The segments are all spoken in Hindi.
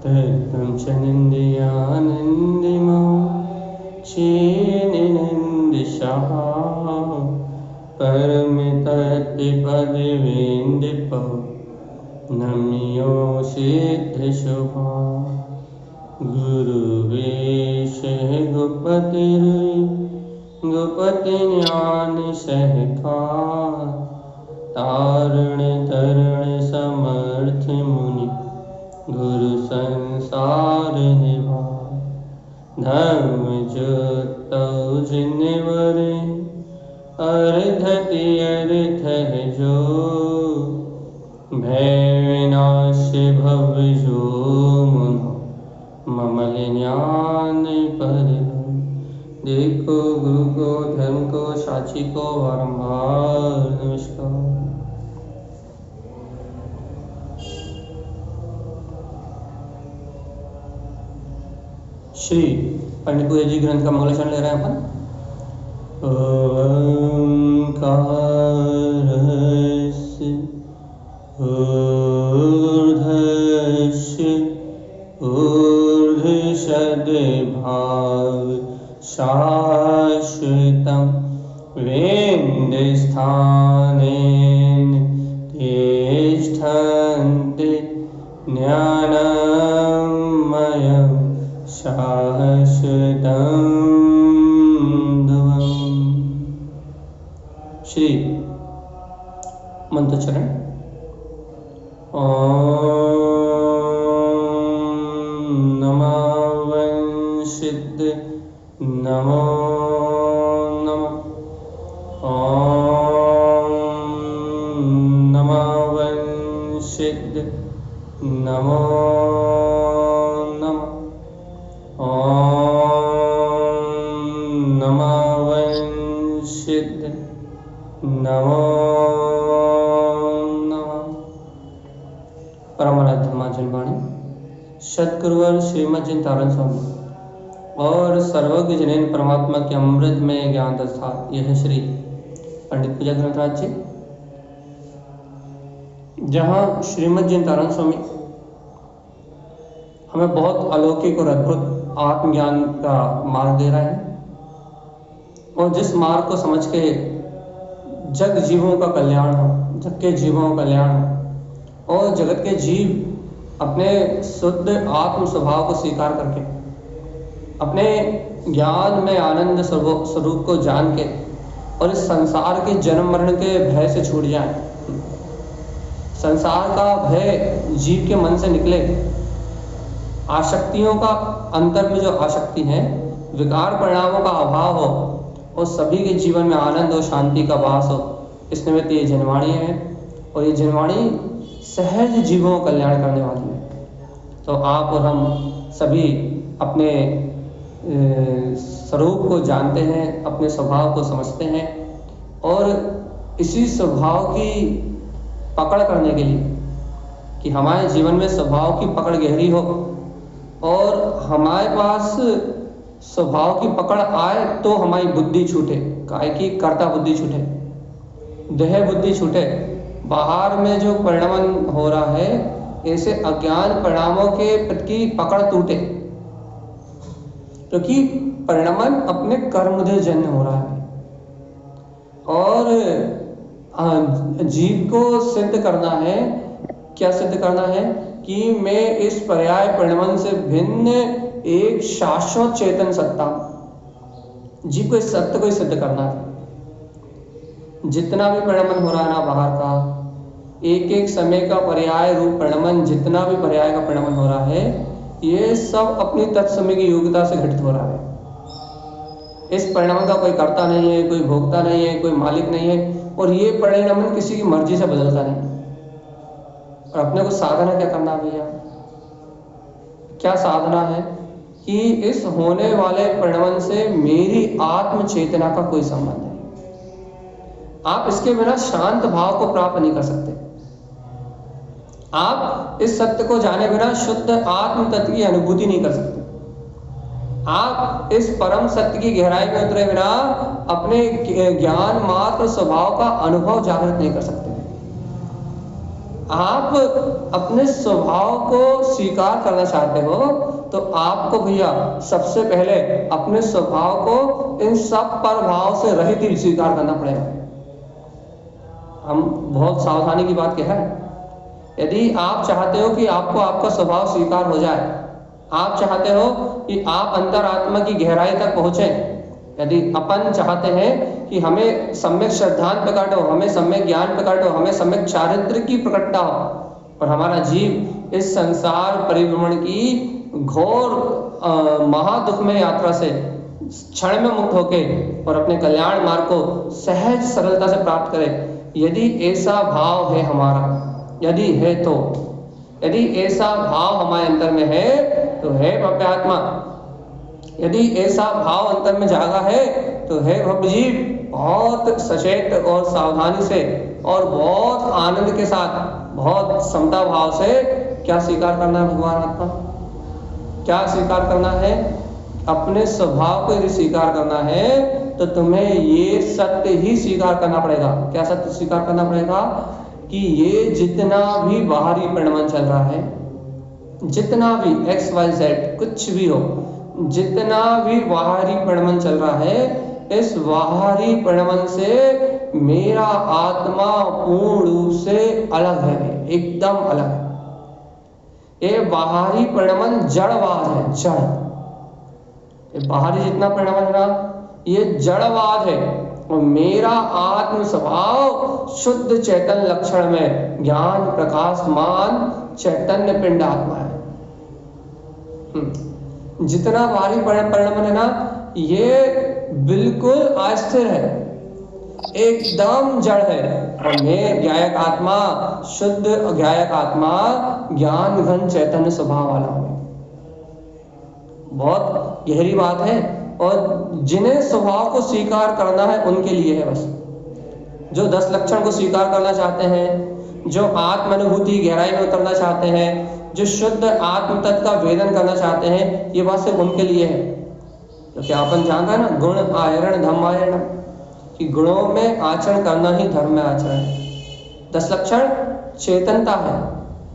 तत्त्वं च निन्द्यानन्दिमो चेनिनन्दिशः परमितत्पदवेन्दिपो नम्यो सिद्धशुभा गुरुवेशः गोपतिज्ञान सहका तारण तरण समर्थ मुनि गुरु संसार निभा धर्म जोतौ जिनवर अर्धति अर्थ है जो भय विनाश भव जो मुनो ममल ज्ञान पर। देखो गुरु को, धर्म को, साक्षी को बारंबार नमस्कार। श्री पंडित पूजा जी ग्रंथ का मंगलाचरण ले रहे हैं अपन। ओंकारस्य ऊर्ध्वस्य ऊर्ध्वसद्भाव शाश्वतं वेन्द्यस्थानेन तिष्ठन्ति ज्ञानमयं शाश्वतं ध्रुवम्। श्री मंत्रचरण। नमो वंशिद नमो नमः। नमो वंशिद नमो नमः। नमो वंशिद नमो नमः। परमाराध्य मार्जन वाणी सतगुरुवर श्रीमद जिनतारण स्वामी और सर्वज्ञ जनेन परमात्मा के अमृत में ज्ञान दस्ता, यह श्री पंडित पूजा ग्रंथराज जी, जहाँ श्रीमद जिनतारण स्वामी हमें बहुत अलौकिक और अद्भुत आत्मज्ञान का मार्ग दे रहे हैं और जिस मार्ग को समझ के जग जीवों का कल्याण हो, जग के जीवों का कल्याण हो और जगत के जीव अपने शुद्ध आत्म स्वभाव को स्वीकार करके अपने ज्ञान में आनंद स्वरूप को जान के और इस संसार के जन्म मरण के भय से छूट जाए, संसार का भय जीव के मन से निकले, आसक्तियों का अंतर में जो आसक्ति है, विकार परिणामों का अभाव हो और सभी के जीवन में आनंद और शांति का वास हो, इस निमित्त ये जनवाणी है और ये जनवाणी सहज जीवों का कल्याण करने वाली है। तो आप और हम सभी अपने स्वरूप को जानते हैं, अपने स्वभाव को समझते हैं और इसी स्वभाव की पकड़ करने के लिए कि हमारे जीवन में स्वभाव की पकड़ गहरी हो और हमारे पास स्वभाव की पकड़ आए तो हमारी बुद्धि छूटे, काय की कर्ता बुद्धि छूटे, देह बुद्धि छूटे। बाहर में जो परिणमन हो रहा है, ऐसे अज्ञान परिणामों के प्रति पकड़ टूटे, क्योंकि परिणमन अपने कर्मदेह जन्य हो रहा है और जीव को सिद्ध करना है। क्या सिद्ध करना है? कि मैं इस पर्याय परिणमन से भिन्न एक शाश्वत चेतन सत्ता, जीव को इस सत्य को ही सिद्ध करना है। जितना भी परिणमन हो रहा है ना बाहर का, एक एक समय का पर्याय रूप परिणमन, जितना भी पर्याय का परिणमन हो रहा है, ये सब अपनी तत्समय की योग्यता से घटित हो रहा है। इस परिणमन का कोई कर्ता नहीं है, कोई भोक्ता नहीं है, कोई मालिक नहीं है और ये परिणमन किसी की मर्जी से बदलता नहीं। और अपने को साधना क्या करना भैया? क्या साधना है कि इस होने वाले परिणमन से मेरी आत्म चेतना का कोई संबंध नहीं। आप इसके बिना शांत भाव को प्राप्त नहीं कर सकते। आप इस सत्य को जाने बिना शुद्ध आत्म तत्व की अनुभूति नहीं कर सकते। आप इस परम सत्य की गहराई में उतरे बिना अपने ज्ञान मात्र स्वभाव का अनुभव जागृत नहीं कर सकते। आप अपने स्वभाव को स्वीकार करना चाहते हो तो आपको भैया सबसे पहले अपने स्वभाव को इन सब प्रभाव से रहित ही स्वीकार करना पड़ेगा। हम बहुत सावधानी की बात कह रहे हैं। यदि आप चाहते हो कि आपको आपका स्वभाव स्वीकार हो जाए, आप चाहते हो कि आप अंतरात्मा की गहराई तक पहुंचे, यदि अपन चाहते हैं कि हमें सम्यक श्रद्धांत प्रकट हो, हमें सम्यक ज्ञान प्रकट हो, हमें सम्यक चारित्र की प्रकटता हो और हमारा जीव इस संसार परिभ्रमण की घोर महादुखमय यात्रा से क्षण में मुक्त होके और अपने कल्याण मार्ग को सहज सरलता से प्राप्त करे, यदि ऐसा भाव है हमारा, यदि है तो, यदि ऐसा भाव हमारे अंदर में है तो है भव्य आत्मा, यदि ऐसा भाव अंतर में जागा है तो है भव्य जीव। बहुत सचेत और सावधानी से और बहुत आनंद के साथ, बहुत समता भाव से क्या स्वीकार करना है भगवान आत्मा, क्या स्वीकार करना है? अपने स्वभाव को यदि स्वीकार करना है तो तुम्हें ये सत्य ही स्वीकार करना पड़ेगा। क्या सत्य स्वीकार करना पड़ेगा? कि ये जितना भी बाहरी परिणमन चल रहा है, जितना भी XYZ कुछ भी हो, जितना भी बाहरी परिणमन चल रहा है, इस बाहरी परिणमन से मेरा आत्मा पूर्ण रूप से अलग है, एकदम अलग है। ये बाहरी परिणमन जड़वाद है, जड़। ये बाहरी जितना परिणमन है ना, ये जड़वाद है और मेरा आत्म स्वभाव शुद्ध चैतन्य लक्षण में ज्ञान प्रकाशमान चैतन्य पिंड आत्मा है। जितना बाहरी परिणमन है ना, ये बिल्कुल अस्थिर है, एकदम जड़ है और मैं ज्ञायक आत्मा, शुद्ध ज्ञायक आत्मा, ज्ञान घन चैतन्य स्वभाव वाला हूं। बहुत गहरी बात है और जिन्हें स्वभाव को स्वीकार करना है उनके लिए है बस। जो 10 लक्षण को स्वीकार करना चाहते हैं, जो आत्म अनुभूति गहराई में उतरना चाहते हैं, जो शुद्ध आत्म तत्व का वेदन करना चाहते हैं, ये बात सिर्फ उनके लिए है। क्योंकि अपन जानता है ना, गुण आयरण धर्म आयरण, कि गुणों में आचरण करना ही धर्म में आचरण है। 10 लक्षण चेतनता है।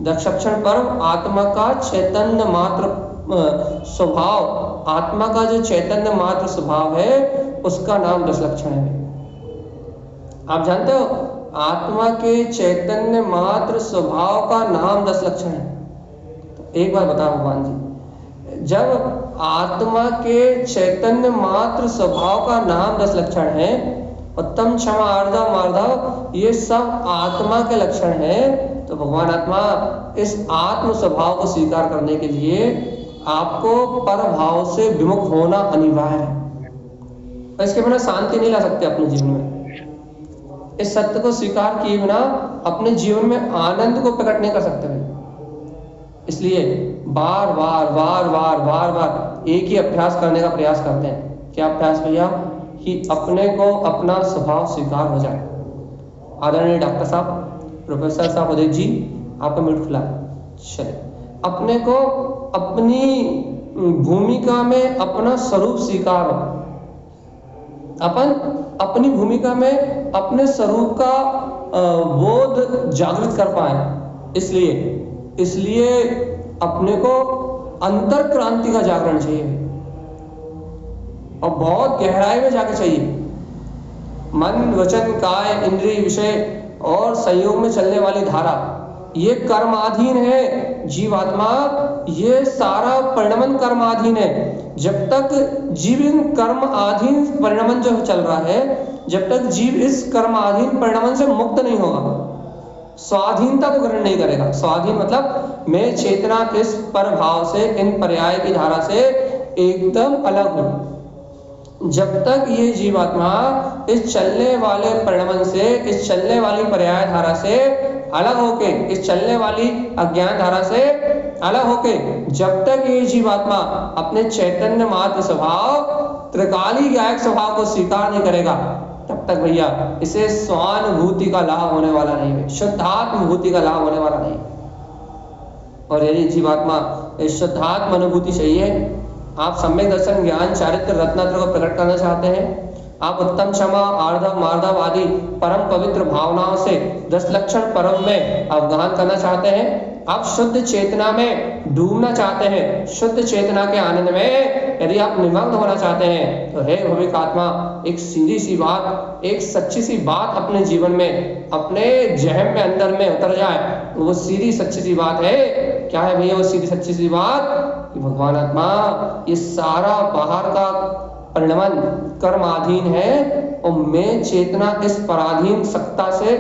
10 लक्षण पर्व आत्मा का चैतन्य मात्र स्वभाव, आत्मा का जो चैतन्य मात्र स्वभाव है उसका नाम 10 लक्षण है। आप जानते हो आत्मा के चैतन्य मात्र स्वभाव का नाम 10 लक्षण है। तो एक बार बताओ भगवान जी, जब आत्मा के चैतन्य मात्र स्वभाव का नाम 10 लक्षण है, उत्तम क्षमा आर्धव मार्धव, ये सब आत्मा के लक्षण हैं, तो भगवान आत्मा इस आत्म स्वभाव को स्वीकार करने के लिए आपको पर भाव से विमुख होना अनिवार्य है। इसके बिना शांति नहीं ला सकते अपने जीवन में। इस सत्य को स्वीकार किए बिना अपने जीवन में आनंद को प्रकट नहीं कर सकते भाई। इसलिए बार बार बार बार बार बार एक ही अभ्यास करने का प्रयास करते हैं। क्या अभ्यास भैया? कि अपने को अपना स्वभाव स्वीकार हो जाए। आदरणीय डॉक्टर साहब, प्रोफेसर साहब उदित जी, आपका मिनट खुला है। चलिए, अपने को अपनी भूमिका में अपना स्वरूप स्वीकार हो। अपन अपनी भूमिका में अपने स्वरूप का बोध जागृत कर पाए। इसलिए अपने को अंतर क्रांति का जागरण चाहिए और बहुत गहराई में जाके चाहिए। मन वचन काय इंद्रिय विषय और संयोग में चलने वाली धारा, ये कर्माधीन है जीवात्मा। ये सारा परिणमन कर्माधीन है। जब तक जीव इन कर्माधीन परिणमन जो चल रहा है, जब तक जीव इस कर्माधीन परिणमन से मुक्त नहीं होगा, स्वाधीनता को ग्रहण नहीं करेगा। स्वाधीन मतलब मैं चेतना इस पर भाव से, इन पर्याय की धारा से एकदम अलग हूं। जब तक ये जीवात्मा इस चलने वाले परिणमन से, इस चलने वाली पर्याय धारा से अलग होके, इस चलने वाली अज्ञान धारा से अलग होके, जब तक ये जीवात्मा अपने चैतन्य मात्र स्वभाव, त्रिकाली ज्ञायक स्वभाव को स्वीकार नहीं करेगा, तब तक भैया इसे स्वानुभूति का लाभ होने वाला नहीं है, शुद्धात्मभूति का लाभ होने वाला नहीं। और यदि जीवात्मा इस शुद्धात्म अनुभूति चाहिए, आप सम्यक दर्शन ज्ञान चारित्र रत्नात्र को प्रकट करना चाहते हैं, आप उत्तम क्षमा, आर्धव, मार्धव आदि परम पवित्र भावनाओं से 10 लक्षण परम में अवगाहन करना चाहते हैं। आप शुद्ध चेतना में डूबना चाहते हैं, शुद्ध चेतना के आनंद में यदि आप निमग्न होना चाहते हैं, तो हे भविक आत्मा, एक सीधी सी बात, एक सच्ची सी बात अपने जीवन में, अपने जहन में, अंदर में उतर जाए। वो सीधी सच्ची सी बात है, क्या है भैया वो सीधी सच्ची सी बात? कि भगवान आत्मा, ये सारा बाहर का परिणमन कर्माधीन है और मैं चेतना इस पराधीन सत्ता से,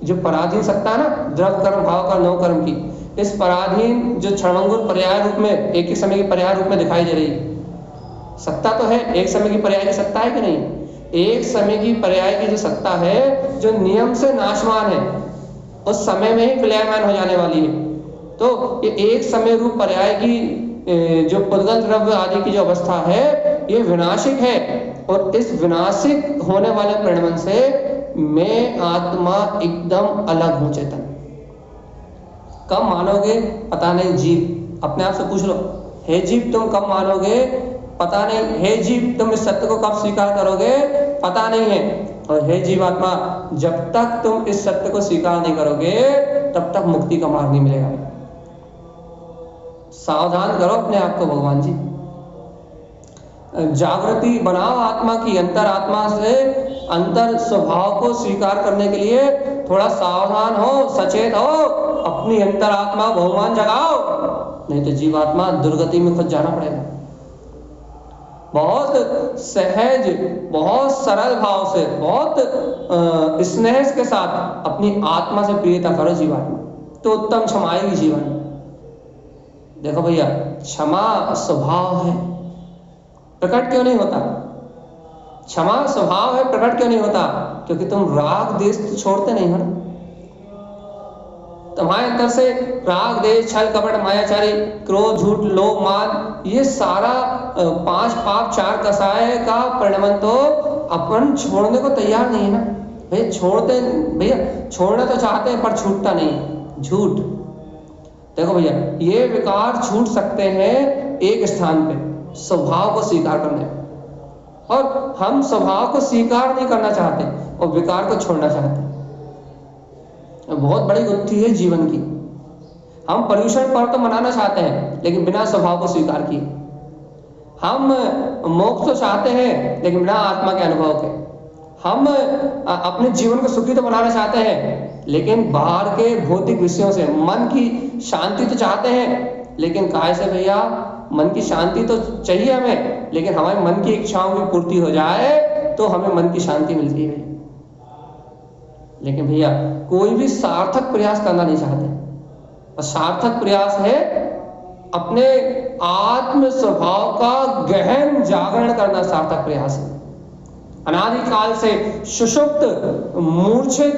जो पराधीन सत्ता है ना, द्रव कर्म भाव का नव कर्म की, इस पराधीन जो क्षणभंगुर पर्याय रूप में, एक ही समय की पर्याय रूप में दिखाई दे रही सत्ता तो है, एक समय की पर्याय की सत्ता है कि नहीं? एक समय की पर्याय की जो सत्ता है, जो नियम से नाशवान है, उस समय में ही विलयमान हो जाने वाली है। तो ये एक समय रूप पर्याय की जो पुद्गल द्रव्य आदि की जो अवस्था है, ये विनाशिक है। और इस विनाशिक होने वाले परिणमन से मैं आत्मा एकदम अलग हूं, चेतन। कब मानोगे पता नहीं जीव, अपने आप से पूछ लो, हे जीव तुम कब मानोगे पता नहीं, हे जीव तुम इस सत्य को कब स्वीकार करोगे पता नहीं है। और हे जीवात्मा, जब तक तुम इस सत्य को स्वीकार नहीं करोगे तब तक मुक्ति का मार्ग नहीं मिलेगा। सावधान करो अपने आप को भगवान जी, जागृति बनाओ आत्मा की, अंतर आत्मा से अंतर स्वभाव को स्वीकार करने के लिए थोड़ा सावधान हो, सचेत हो, अपनी अंतर आत्मा भगवान जगाओ, नहीं तो जीवात्मा दुर्गति में खुद जाना पड़ेगा। बहुत सहज, बहुत सरल भाव से, बहुत स्नेह के साथ अपनी आत्मा से प्रियता करो जीवात्मा, तो उत्तम क्षमा आएगी जीवन। देखो भैया, क्षमा स्वभाव है, प्रकट क्यों नहीं होता? क्षमा स्वभाव है, प्रकट क्यों नहीं होता? क्योंकि तुम राग देश तो छोड़ते नहीं हो ना। तुम्हारे अंदर से राग देश, छल कपट, मायाचारी, क्रोध, झूठ, लोभ, मान, ये सारा 5 पाप 4 कसाय का परिणमन तो अपन छोड़ने को तैयार नहीं है ना भैया। छोड़ते भैया, छोड़ना तो चाहते हैं पर छूटता नहीं, झूठ। देखो भैया, ये विकार छूट सकते हैं एक स्थान पे, स्वभाव को स्वीकार करने, और हम स्वभाव को स्वीकार नहीं करना चाहते और विकार को छोड़ना चाहते हैं। बहुत बड़ी गुत्थी है जीवन की। हम पर्यूषण पर्व तो मनाना चाहते हैं लेकिन बिना स्वभाव को स्वीकार किए। हम मोक्ष तो चाहते हैं लेकिन बिना आत्मा के अनुभव के। हम अपने जीवन को सुखी तो बनाना चाहते हैं लेकिन बाहर के भौतिक विषयों से। मन की शांति तो चाहते हैं लेकिन काय से भैया? मन की शांति तो चाहिए हमें, लेकिन हमारे मन की इच्छाओं की पूर्ति हो जाए तो हमें मन की शांति मिलती है। लेकिन भैया कोई भी सार्थक प्रयास करना नहीं चाहते, और सार्थक प्रयास है अपने आत्म स्वभाव का गहन जागरण करना। सार्थक प्रयास है अनादिकाल से सुषुप्त मूर्छित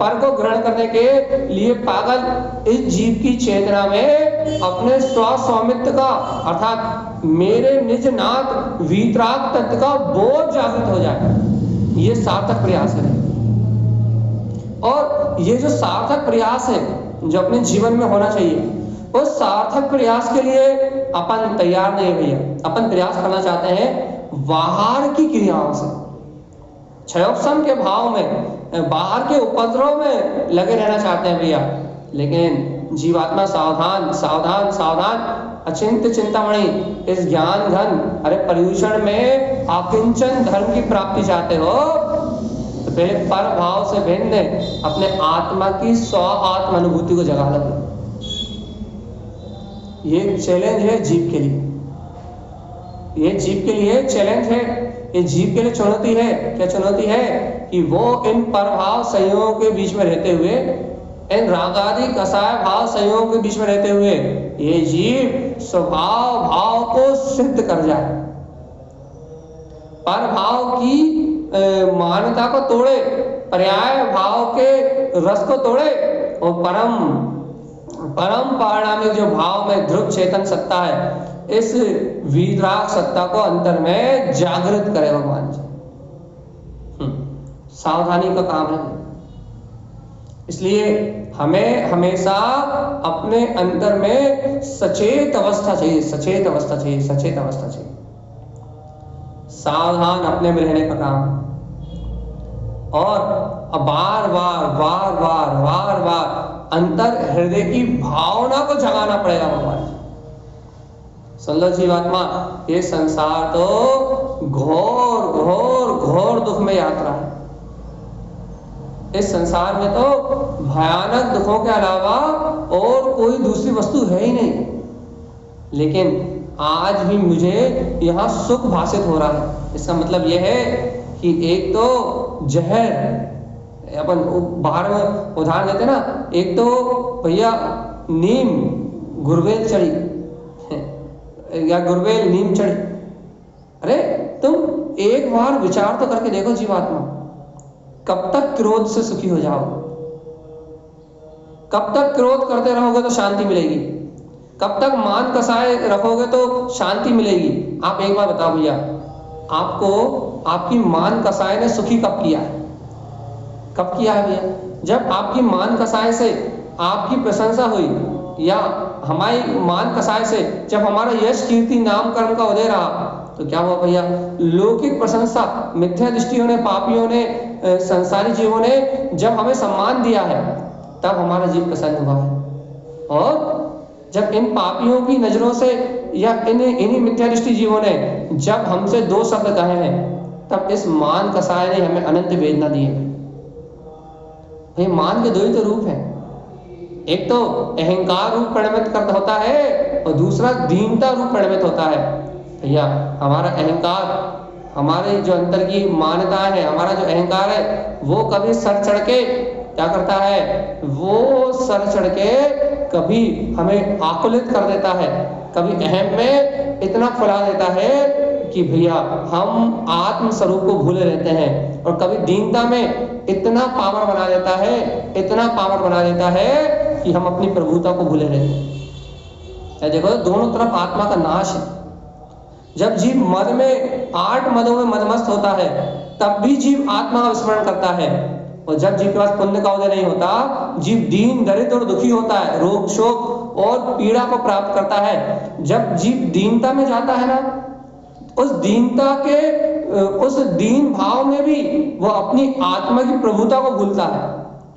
पर को ग्रहण करने के लिए पागल इस जीव की चेतना में अपने स्वामित्व का, अर्थात मेरे निज नाथ वीतराग तत्व का बोध जागृत हो जाए, ये सार्थक प्रयास है। और ये जो सार्थक प्रयास है जो अपने जीवन में होना चाहिए, उस सार्थक प्रयास के लिए अपन तैयार नहीं भैया। अपन प्रयास करना चाहते हैं बाहर की क्रियाओं से, क्षयोपशम के भाव में, बाहर के उपद्रव में लगे रहना चाहते हैं भैया। लेकिन जीवात्मा सावधान सावधान सावधान, अचिंत्य चिंतामणि, इस ज्ञान घन अरे पर्यूषण में आकिंचन धर्म की प्राप्ति चाहते हो तो पहले पर भाव से भिन्न अपने आत्मा की स्व आत्म अनुभूति को जगा लो। ये चैलेंज है जीव के लिए, ये जीव के लिए चैलेंज है, ये जीव के लिए चुनौती है। क्या चुनौती है? कि वो इन परभाव संयोगों के बीच में रहते हुए, इन रागादि कसाय भाव संयोगों के बीच में रहते हुए ये जीव स्वभाव भाव को सिद्ध कर जाए, पर भाव की मान्यता को तोड़े, पर्याय भाव के रस को तोड़े और परम पारिणामिक जो भाव में ध्रुव चेतन सत्ता है, इस वीतराग सत्ता को अंतर में जागृत करे भगवान जी। सावधानी का काम है। इसलिए हमें हमेशा अपने अंतर में सचेत अवस्था चाहिए, सचेत अवस्था चाहिए, सचेत अवस्था चाहिए। सावधान अपने में रहने का काम। और बार बार बार बार बार बार अंतर हृदय की भावना को जगाना पड़ेगा भगवान। सुन लो जीवात्मा, ये संसार तो घोर घोर घोर दुख में यात्रा है। इस संसार में तो भयानक दुखों के अलावा और कोई दूसरी वस्तु है ही नहीं। लेकिन आज भी मुझे यहाँ सुख भासित हो रहा है। इसका मतलब यह है कि एक तो जहर, अपन बाहर में उदाहरण देते ना, एक तो भैया नीम गुरवेल चढ़ी या गुरवेल नीम चढ़ी। अरे तुम एक बार विचार तो करके देखो जीवात्मा, कब तक क्रोध से सुखी हो जाओगे? कब तक क्रोध करते रहोगे तो शांति मिलेगी? कब तक मान कसाए रखोगे तो शांति मिलेगी? आप एक बार बताओ भैया, आपको आपकी मान कसाए ने सुखी कब किया है? कब किया है भैया? जब आपकी मान कसाए से आपकी प्रशंसा हुई, या हमारी मान कसाए से जब हमारा यश कीर्ति नाम कर्म का उदय रहा, तो क्या हुआ भैया? लौकिक प्रशंसा, मिथ्या दृष्टियों ने, पापियों ने, संसारी जीवों ने जब हमें सम्मान दिया है, तब हमारा जीव प्रसन्न हुआ है। और जब इन पापियों की नजरों से या इन्हीं मिथ्या दृष्टि जीवों ने जब हमसे दो शब्द कहे हैं, तब इस मान कसाय ने हमें अनंत वेदना दी है। ये मान के दो ही तो रूप हैं। एक तो अहंकार रूप परिणमित करता होता है और दूसरा दीनता रूप परिणमित होता है। भैया हमारा अहंकार, हमारे जो अंतर की मान्यताएं है, हमारा जो अहंकार है, वो कभी सर चढ़ के क्या करता है? वो सर चढ़ के कभी हमें आकुलित कर देता है, कभी अहम में इतना फुला देता है कि भैया हम आत्म स्वरूप को भूले रहते हैं, और कभी दीनता में इतना पावर बना देता है, इतना पावर बना देता है कि हम अपनी प्रभुता को भूले रहते हैं। देखो दोनों तरफ आत्मा का नाश है। जब जीव मद में 8 मदों में मदमस्त होता है, तब भी जीव आत्मा का विस्मरण करता है। और जब जीव के पास पुण्य का उदय नहीं होता, जीव दीन, दरिद्र और दुखी होता है, रोग शोक और पीड़ा को प्राप्त करता है। जब जीव दीनता में जाता है ना, उस दीनता के उस दीन भाव में भी वो अपनी आत्मा की प्रभुता को भूलता है।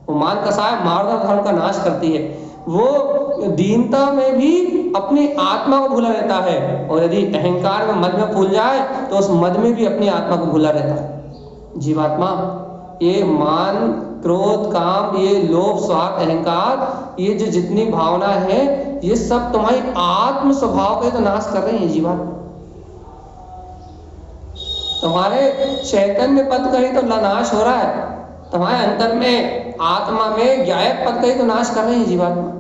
वो मान कसाय मार्ग धर्म का नाश करती है। वो दीनता में भी अपनी आत्मा को भूला रहता है, और यदि अहंकार में मद में फूल जाए तो उस मद में भी अपनी आत्मा को भूला रहता है। जीवात्मा, ये मान, क्रोध, काम, ये लोभ, स्वार्थ, अहंकार, ये जो जितनी भावना है, ये सब तुम्हारी आत्म स्वभाव का तो नाश कर रही है जीवात्मा। तुम्हारे चैतन्य पद का ही तो नाश हो रहा है। तुम्हारे अंतर में, आत्मा में ज्ञायक पद का ही तो नाश कर रही है जीवात्मा।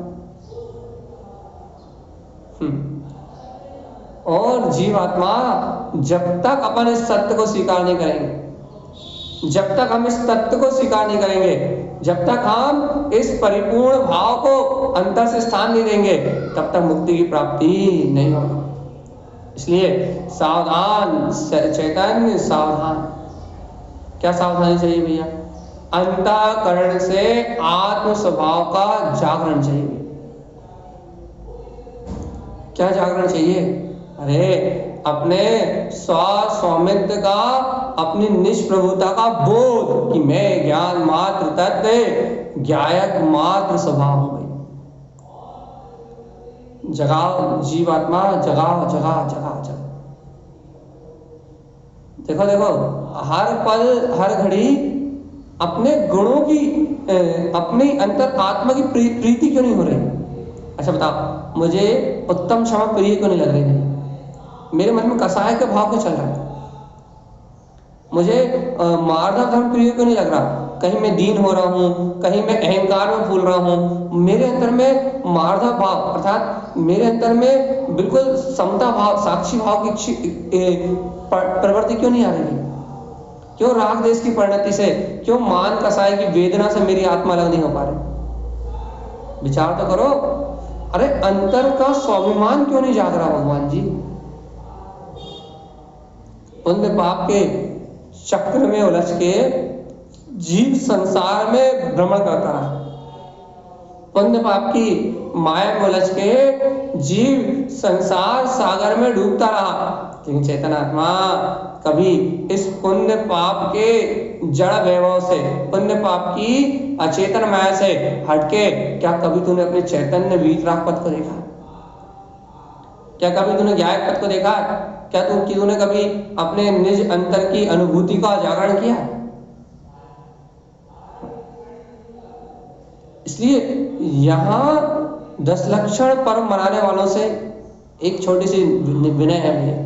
और जीवात्मा, जब तक अपन इस सत्य को स्वीकार नहीं करेंगे, जब तक हम इस तत्व को स्वीकार नहीं करेंगे, जब तक हम इस परिपूर्ण भाव को अंतर से स्थान नहीं देंगे, तब तक मुक्ति की प्राप्ति नहीं होगी। इसलिए सावधान चैतन्य, सावधान। क्या सावधानी चाहिए भैया? अंतःकरण से आत्म स्वभाव का जागरण चाहिए। क्या जागरण चाहिए? अरे अपने स्वामित्व का, अपनी निष्प्रभुता का बोध कि मैं ज्ञान मात्र तत्व, ज्ञायक मात्र स्वभाव हो गई। जगाओ जीवात्मा, जगाओ, जगाओ, जगाओ, जगाओ। देखो देखो, हर पल हर घड़ी अपने गुणों की, अपनी अंतर आत्मा की प्रीति क्यों नहीं हो रही? अच्छा बताओ, मुझे उत्तम क्षमा प्रिय क्यों नहीं लग रही? नहीं, मेरे मन में कसाय के भाव क्यों चल रहा है? मुझे मार्दव धर्म प्रिय क्यों नहीं लग रहा? कहीं मैं दीन हो रहा हूँ, कहीं मैं अहंकार में फूल रहा हूँ। मेरे अंदर में मार्दव भाव, अर्थात मेरे अंदर में बिल्कुल समता भाव, साक्षी भाव की प्रवृत्ति क्यों नहीं आ रही? क्यों राग देश की परिणति से, क्यों मान कसाय की वेदना से मेरी आत्मा अलग नहीं हो पा रही? विचार तो करो। अरे अंतर का स्वाभिमान क्यों नहीं जाग रहा भगवान जी? पुण्य पाप के चक्र में उलझ के जीव संसार में भ्रमण करता है। पुण्य पाप की माया में उलझ के जीव संसार सागर में डूबता रहा। लेकिन चेतन आत्मा कभी इस पुण्य पाप के जड़ वैभव से, पुण्य पाप की अचेतन माया से हटके क्या कभी तूने अपने चैतन्य वीतराग पथ को देखा? क्या कभी तूने ज्ञायक पथ को देखा? क्या तूने कभी अपने निज अंतर की अनुभूति का जागरण किया? इसलिए यहां 10 लक्षण पर्व मनाने वालों से एक छोटी सी विनय है भैया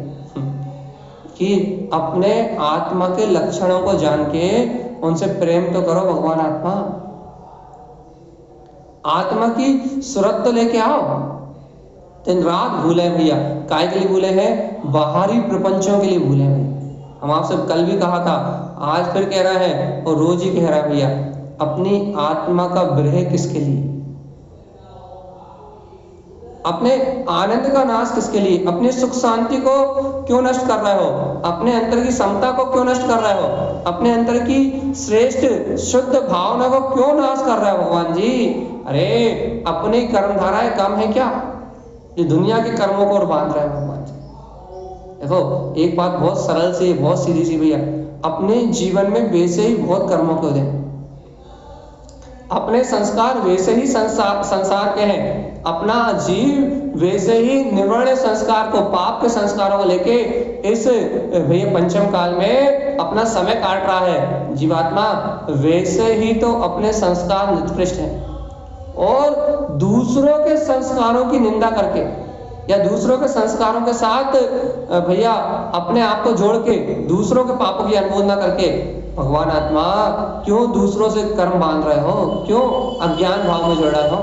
कि अपने आत्मा के लक्षणों को जान के उनसे प्रेम तो करो। भगवान आत्मा, आत्मा की सूरत तो लेके आओ। दिन रात भूले भैया, काय के लिए भूले हैं? बाहरी प्रपंचों के लिए भूले हैं। हम आपसे कल भी कहा था, आज फिर कह रहा है और रोज ही कह रहा है भैया, अपनी आत्मा का विरह किसके लिए? अपने आनंद का नाश किसके लिए? अपनी सुख शांति को क्यों नष्ट कर रहे हो? अपने अंतर की समता को क्यों नष्ट कर रहे हो? अपने अंतर की श्रेष्ठ शुद्ध भावना को क्यों नाश कर रहे हो भगवान जी? अरे अपनी कर्मधाराएं कम है क्या? ये दुनिया के कर्मों को और बांध रहे हो भगवान जी। देखो एक बात बहुत सरल सी, बहुत सीधी सी भैया, अपने जीवन में वैसे ही बहुत कर्मों को दें। अपने संस्कार वैसे ही संसार के हैं, अपना जीव वैसे ही निर्वर्ण संस्कार को, पाप के संस्कारों को लेके इस भैया पंचम काल में अपना समय काट रहा है जीवात्मा, वैसे ही तो अपने संस्कार निकृष्ट हैं। और दूसरों के संस्कारों की निंदा करके या दूसरों के संस्कारों के साथ भैया अपने आप को जोड़ के दूसरों के पापों की अनुमोदना करके, भगवान आत्मा क्यों दूसरों से कर्म बांध रहे हो? क्यों अज्ञान भाव में जोड़ रहे हो?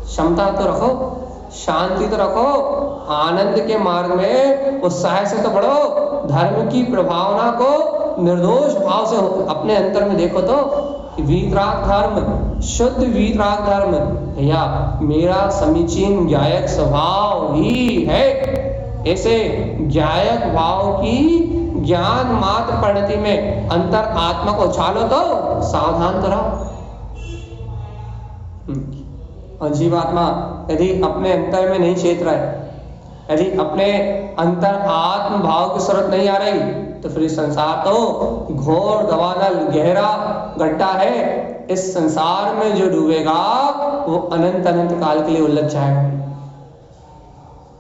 क्षमता तो रखो, शांति तो रखो, आनंद के मार्ग में उत्साह से तो बढ़ो, धर्म की प्रभावना को निर्दोष भाव से अपने अंतर में देखो तो वीतराग धर्म, शुद्ध वीतराग धर्म भैया मेरा समीचीन ज्ञायक स्वभाव ही है। ऐसे ज्ञायक भाव की ज्ञान मात्र परिणति में अंतर आत्मा को उछालो तो सावधान तो रहो। और जीवात्मा यदि अपने अंतर में नहीं चेत रहा है, यदि अपने अंतर आत्म भाव की जरूरत नहीं आ रही, तो फिर संसार तो घोर दवानल गहरा गड्ढा है। इस संसार में जो डूबेगा वो अनंत अनंत काल के लिए उलझ जाएगा।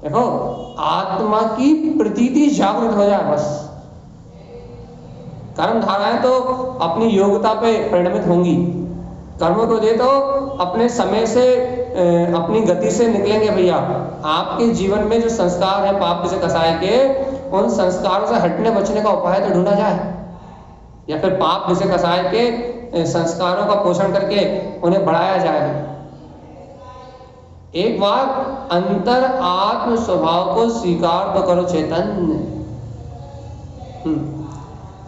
देखो आत्मा की प्रतीति जागृत हो जाए बस। कर्म धाराएं तो अपनी योग्यता पे परिणमित होंगी, कर्मों को दे तो अपने समय से अपनी गति से निकलेंगे भैया। आपके जीवन में जो संस्कार है पाप से कसाए के, उन संस्कारों से हटने बचने का उपाय तो ढूंढा जाए, या फिर पाप से कसाए के संस्कारों का पोषण करके उन्हें बढ़ाया जाए। एक बार अंतर आत्म स्वभाव को स्वीकार तो करो चैतन्य।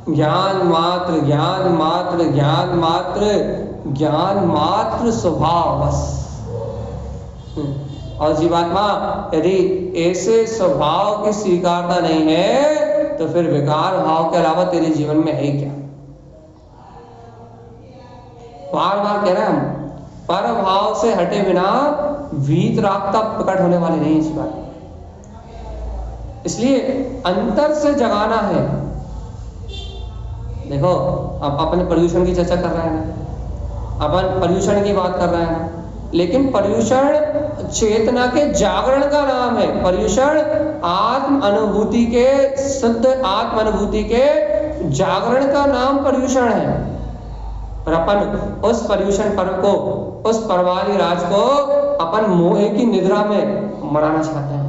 ज्ञान मात्र ज्ञान मात्र ज्ञान मात्र ज्ञान मात्र स्वभाव बस। और जीवात्मा यदि ऐसे स्वभाव की स्वीकारता नहीं है तो फिर विकार भाव के अलावा तेरे जीवन में है क्या? बार बार कह रहे हैं हम, पर भाव से हटे बिना वीतरागता प्रकट होने वाली नहीं है जीवात्मा। इसलिए अंतर से जगाना है। देखो अब अपन पर्यूषण की चर्चा कर रहे हैं ना, अपन पर्यूषण की बात कर रहे हैं ना, लेकिन पर्यूषण चेतना के जागरण का नाम है। पर्यूषण आत्म अनुभूति के, शुद्ध आत्म अनुभूति के जागरण का नाम पर्यूषण है। और अपन उस पर्यूषण पर्व को, उस परवाली राज को अपन मोह की निद्रा में मनाना चाहते हैं।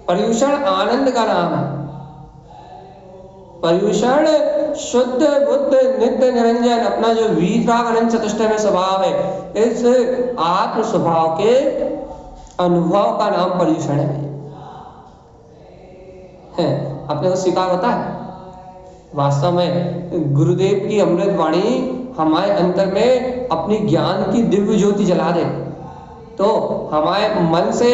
पर्यूषण आनंद का नाम है। पर्यूषण शुद्ध बुद्ध नित्य निरंजन, अपना जो वीतराग अनंत चतुष्टय में स्वभाव है, इस आत्म स्वभाव के अनुभव का नाम पर्यूषण है। अपने को स्वीकार होता है वास्तव में गुरुदेव की अमृत वाणी हमारे अंतर में अपनी ज्ञान की दिव्य ज्योति जला दे, तो हमारे मन से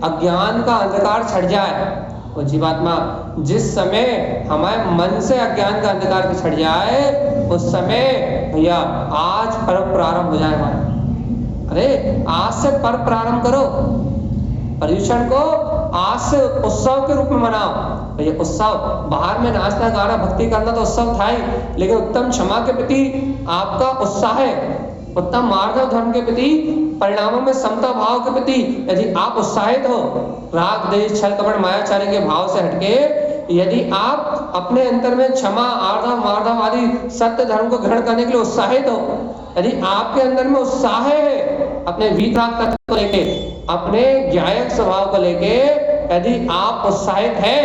अज्ञान का अंधकार छट जाए। और जीवात्मा जिस समय हमारे मन से अज्ञान का अंधकार छट जाए, उस समय भैया आज पर्व प्रारंभ हो जाए हमारा। अरे आज से पर्व प्रारंभ करो, पर्यूषण को आज से उत्सव के रूप में मनाओ। ये उत्सव, बाहर में नाचना गाना भक्ति करना तो उत्सव था ही, लेकिन उत्तम क्षमा के प्रति आपका उत्साह है, उत्तम मार्गव धर्म के प्रति, परिणामों में समता भाव के प्रति यदि आप उत्साहित हो, राग द्वेष छल कपट मायाचारी के भाव से हटके यदि आप अपने अंतर में क्षमा आर्धव मार्धव आदि सत्य धर्म को ग्रहण करने के लिए उत्साहित हो, यदि आपके अंदर में उत्साह है अपने वीतराग तत्व को लेके, अपने ज्ञायक स्वभाव को लेके यदि आप उत्साहित हैं,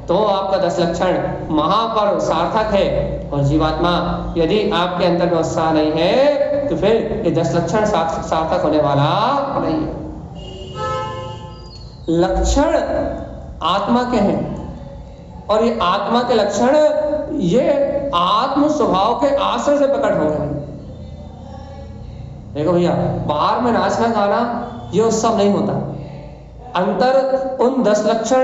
तो आपका 10 लक्षण महापर्व सार्थक है। और जीवात्मा यदि आपके अंदर में उत्साह नहीं है तो फिर ये 10 लक्षण सार्थक होने वाला नहीं है। लक्षण आत्मा के हैं और ये आत्मा के लक्षण ये आत्म स्वभाव के आश्रय से प्रकट हो गए। देखो भैया, बाहर में नाचना गाना ये उत्सव नहीं होता, अंतर उन 10 लक्षण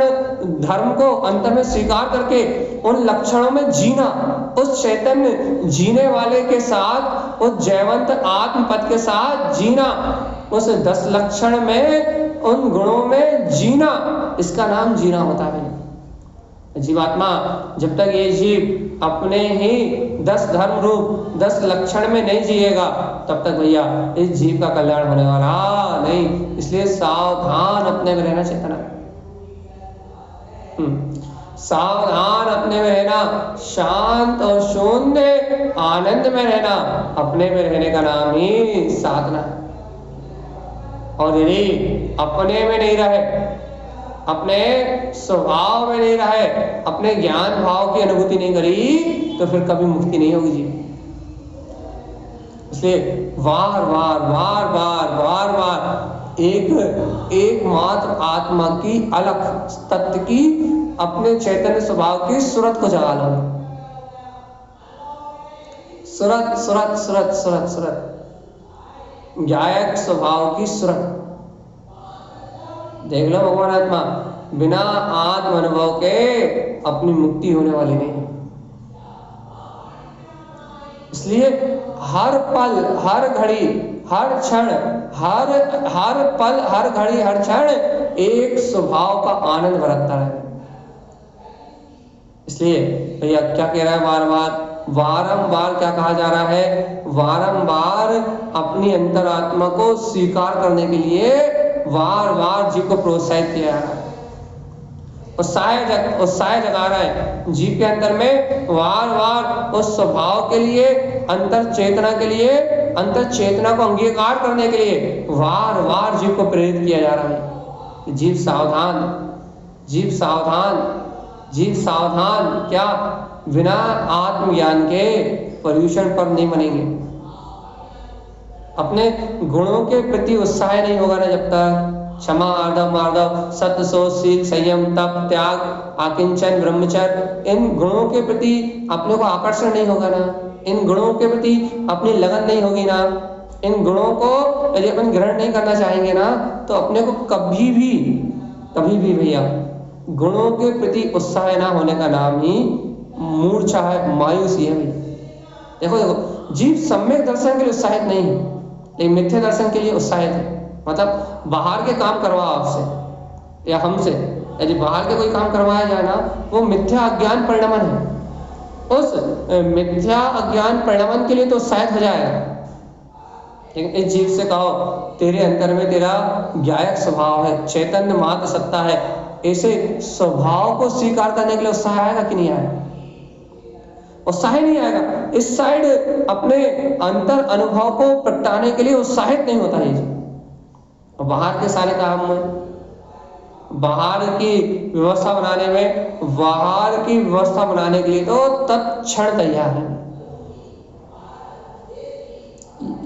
धर्म को अंतर में स्वीकार करके उन लक्षणों में जीना, उस चैतन्य जीने वाले के साथ, उस जयवंत आत्म पद के साथ जीना, उस 10 लक्षण में उन गुणों में जीना, इसका नाम जीना होता है। जीवात्मा जब तक ये जीव अपने ही 10 धर्म रूप 10 लक्षण में नहीं जिएगा तब तक भैया इस जीव का कल्याण होने वाला नहीं। इसलिए सावधान अपने में रहना चेतना, सावधान अपने में रहना, शांत और शून्य आनंद में रहना, अपने में रहने का नाम ही साधना है। और यदि अपने में नहीं रहे, अपने स्वभाव में नहीं रहे, अपने ज्ञान भाव की अनुभूति नहीं करी तो फिर कभी मुक्ति नहीं होगी जी। इसलिए बार बार एक मात्र आत्मा की अलग तत्व की अपने चैतन्य स्वभाव की सूरत को जगा लो। सूरत ज्ञायक स्वभाव की सूरत देख लो। भगवान आत्मा बिना आत्म अनुभव के अपनी मुक्ति होने वाली नहीं। इसलिए हर पल हर घड़ी हर क्षण हर पल हर घड़ी हर क्षण एक स्वभाव का आनंद बरतता है। इसलिए भैया क्या कह रहा है, बारंबार क्या कहा जा रहा है, बारंबार अपनी अंतरात्मा को स्वीकार करने के लिए बार जीव को प्रोत्साहित किया जा रहा है, उत्साह जगा रहा है जीव के अंदर में, बार उस स्वभाव के लिए, अंतर चेतना के लिए, अंतर चेतना को अंगीकार करने के लिए बार जीव को प्रेरित किया जा रहा है। जीव सावधान, जीव सावधान, जीव सावधान। क्या बिना आत्मज्ञान के पर्यूषण पर नहीं बनेंगे। अपने गुणों के प्रति उत्साह नहीं होगा ना जब तक क्षमा आर्दव मार्दव सत्य सोच शील संयम तप त्याग आकिंचन ब्रह्मचर्य, इन गुणों के प्रति अपने को आकर्षण नहीं होगा ना, इन गुणों के प्रति अपनी लगन नहीं होगी ना, इन गुणों को यदि अपन ग्रहण नहीं करना चाहेंगे ना तो अपने को कभी भी भैया गुणों के प्रति उत्साह ना होने का नाम ही मूर्छा है, मायूसी है भैया। देखो जीव सम्यक दर्शन के लिए उत्साहित नहीं है, लेकिन मिथ्या दर्शन के लिए उत्साहित है। मतलब बाहर के काम करवाओ आपसे या हमसे, यदि बाहर के कोई काम करवाया जाए ना वो मिथ्या अज्ञान परिणमन है, उस मिथ्या अज्ञान परिणमन के लिए तो उत्साहित हो जाएगा। लेकिन इस जीव से कहो तेरे अंतर में तेरा ज्ञायक स्वभाव है, चैतन्य मात्र सत्ता है, ऐसे स्वभाव को स्वीकार करने के लिए उत्साह आएगा कि नहीं आएगा? उत्साह नहीं आएगा। इस साइड अपने अंतर अनुभव को प्रगटाने के लिए उत्साहित नहीं होता है। बाहर के सारे काम में, बाहर की व्यवस्था बनाने में, बाहर की व्यवस्था बनाने के लिए तो तत्क्षण तैयार है।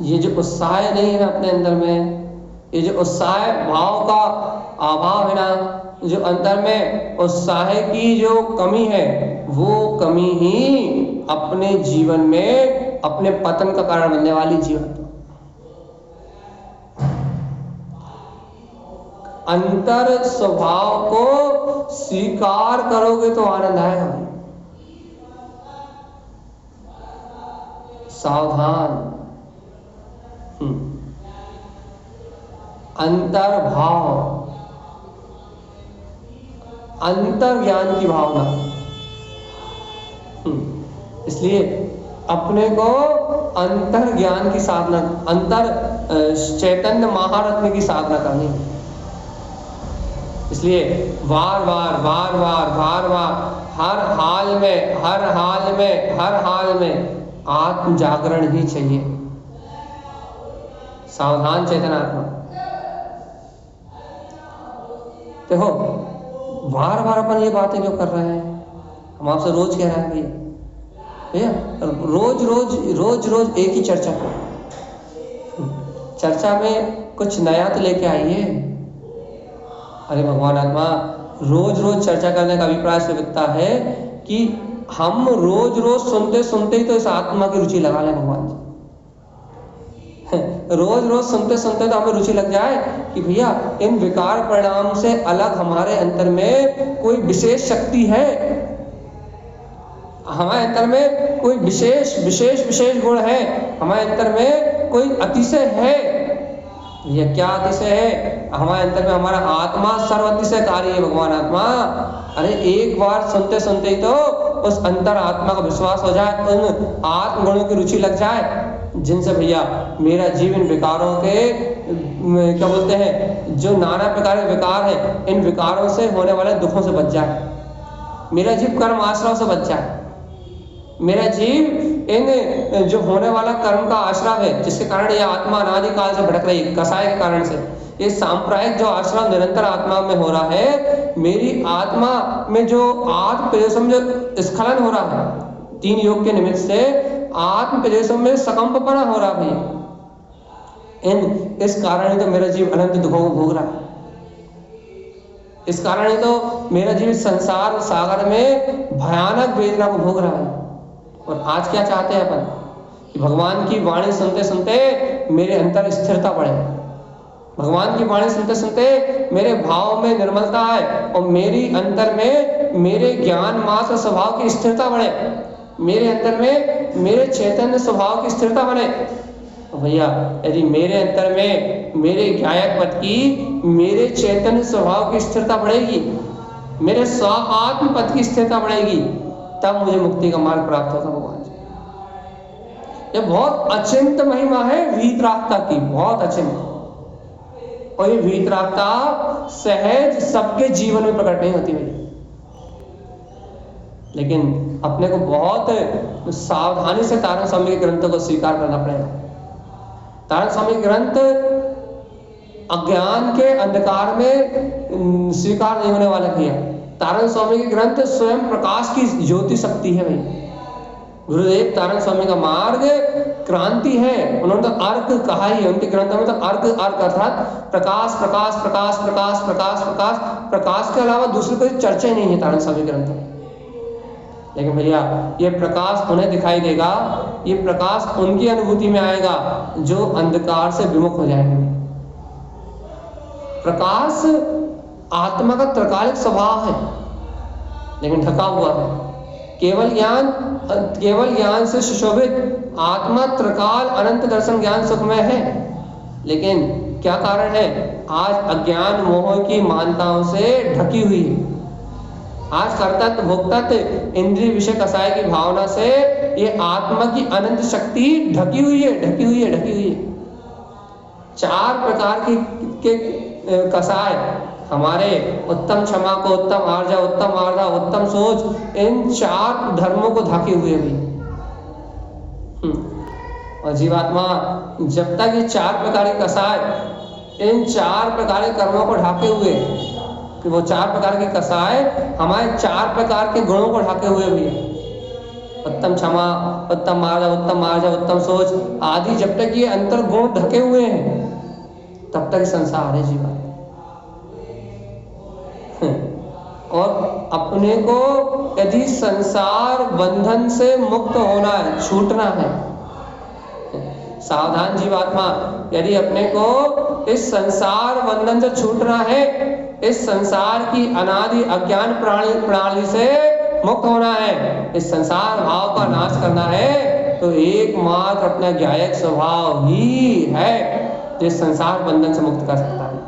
ये जो उत्साह नहीं है ना अपने अंदर में, ये जो उत्साह भाव का अभाव है ना, जो अंतर में उत्साह की जो कमी है वो कमी ही अपने जीवन में अपने पतन का कारण बनने वाली जीवन। अंतर स्वभाव को स्वीकार करोगे तो आनंद आएगा। सावधान, अंतर भाव अंतर ज्ञान की भावना। इसलिए अपने को अंतर ज्ञान की साधना, अंतर चैतन्य महारत्न की साधना करनी। इसलिए बार बार हर हाल में आत्म जागरण ही चाहिए। सावधान चेतन आत्मा। देखो बार बार अपन ये बातें क्यों कर रहे हैं? हम आपसे रोज कह रहे हैं भैया रोज एक ही चर्चा करो। चर्चा में कुछ नया तो लेके आइए। अरे भगवान आत्मा, रोज चर्चा करने का अभिप्राय से दिखता है कि हम रोज सुनते ही तो इस आत्मा की रुचि लगा लें भगवान जी। रोज सुनते तो हमें रुचि लग जाए कि भैया इन विकार परिणाम से अलग हमारे अंतर में कोई विशेष शक्ति है, हमारे अंतर में कोई विशेष गुण है, हमारे अंतर में कोई अतिशय है। यह क्या अतिशय है? हमारे अंतर में हमारा आत्मा सर्वअतिशयकारी है भगवान आत्मा। अरे एक बार सुनते ही तो उस अंतर आत्मा का विश्वास हो जाए, उन आत्म गुणों की रुचि लग जाए जिनसे भैया मेरा जीवन विकारों के क्या बोलते हैं, जो नाना प्रकार के विकार है, इन विकारों से होने वाले दुखों से बच जाए, मेरा जीव कर्म आश्रव से बच जाए, मेरा जीव इन जो होने वाला कर्म का आश्रव है जिसके कारण यह आत्मा अनादिकाल से भटक रही है, कसाय के कारण से, ये सांप्रदायिक जो आश्रम निरंतर आत्मा में हो रहा है, मेरी आत्मा में जो आत्म प्रदेशम जो स्खलन हो रहा है, 3 योग के निमित्त से आत्म प्रदेशम में सकंपना हो रहा है, इस कारण ही तो मेरा जीव अनंत दुखों को भोग रहा है। इस कारण ही तो मेरा जीव संसार सागर में भयानक वेदना को भोग रहा है। और आज क्या चाहते हैं अपन? कि भगवान की वाणी सुनते मेरे अंतर स्थिरता बढ़े, भगवान की वाणी सुनते मेरे भाव में निर्मलता आए और मेरी अंतर में मेरे ज्ञान मात्र स्वभाव की स्थिरता बढ़े, मेरे अंतर में मेरे चैतन्य स्वभाव की स्थिरता बने। भैया यदि मेरे अंतर में मेरे ज्ञायक पद की, मेरे चैतन्य स्वभाव की स्थिरता बढ़ेगी, मेरे स्व आत्म पद की स्थिरता बढ़ेगी, तब मुझे मुक्ति का मार्ग प्राप्त होगा भगवान जी। यह बहुत अचिंत महिमा है वीतरागता की, बहुत अचिंत। और ये वीतरागता सहज सबके जीवन में प्रकट नहीं होती भैया, लेकिन अपने को बहुत सावधानी से तारण स्वामी के ग्रंथों को स्वीकार करना पड़ेगा। तारण स्वामी ग्रंथ अज्ञान के अंधकार में स्वीकार नहीं होने वाला भैया। तारण स्वामी के ग्रंथ स्वयं प्रकाश की ज्योति शक्ति है भैया। गुरुदेव तारण स्वामी का मार्ग क्रांति है, उन्होंने तो अर्क कहा ही है, उनके ग्रंथों में तो अर्क अर्थात प्रकाश प्रकाश प्रकाश प्रकाश प्रकाश प्रकाश प्रकाश के अलावा दूसरी कोई चर्चा ही नहीं है तारण स्वामी ग्रंथ में। लेकिन भैया ये प्रकाश उन्हें दिखाई देगा, ये प्रकाश उनकी अनुभूति में आएगा जो अंधकार से विमुख हो जाएंगे। प्रकाश आत्मा का त्रकालिक स्वभाव है लेकिन ढका हुआ है। केवल ज्ञान से सुशोभित आत्मा त्रिकाल अनंत दर्शन ज्ञान सुखमय है, लेकिन क्या कारण है? आज अज्ञान मोह की मान्यताओं से ढकी हुई है। आज कर्तव्य भोक्तव्य इंद्रिय विषय कसाय की भावना से ये आत्मा की अनंत शक्ति ढकी हुई है। 4 प्रकार के कसाय हमारे उत्तम क्षमा को, उत्तम आर्जा, उत्तम सोच, इन 4 धर्मों को ढके हुए भी। और जीवात्मा जब तक ये 4 प्रकार के कसाय, इन 4 प्रकार के कर्मों को ढके हुए, कि वो 4 प्रकार के कसाय हमारे 4 प्रकार के गुणों को ढके हुए भी, उत्तम क्षमा, उत्तम आर्जा, उत्तम सोच आदि, जब तक ये अंतर गुण ढके हुए हैं तब तक संसार है जीवन। और अपने को यदि संसार बंधन से मुक्त होना है, छूटना है, सावधान जीवात्मा, यदि अपने को इस संसार बंधन से छूटना है, इस संसार की अनादि अज्ञान प्रणाली से मुक्त होना है, इस संसार भाव का नाश करना है, तो एकमात्र अपना ज्ञायक स्वभाव ही है जो संसार बंधन से मुक्त कर सकता है।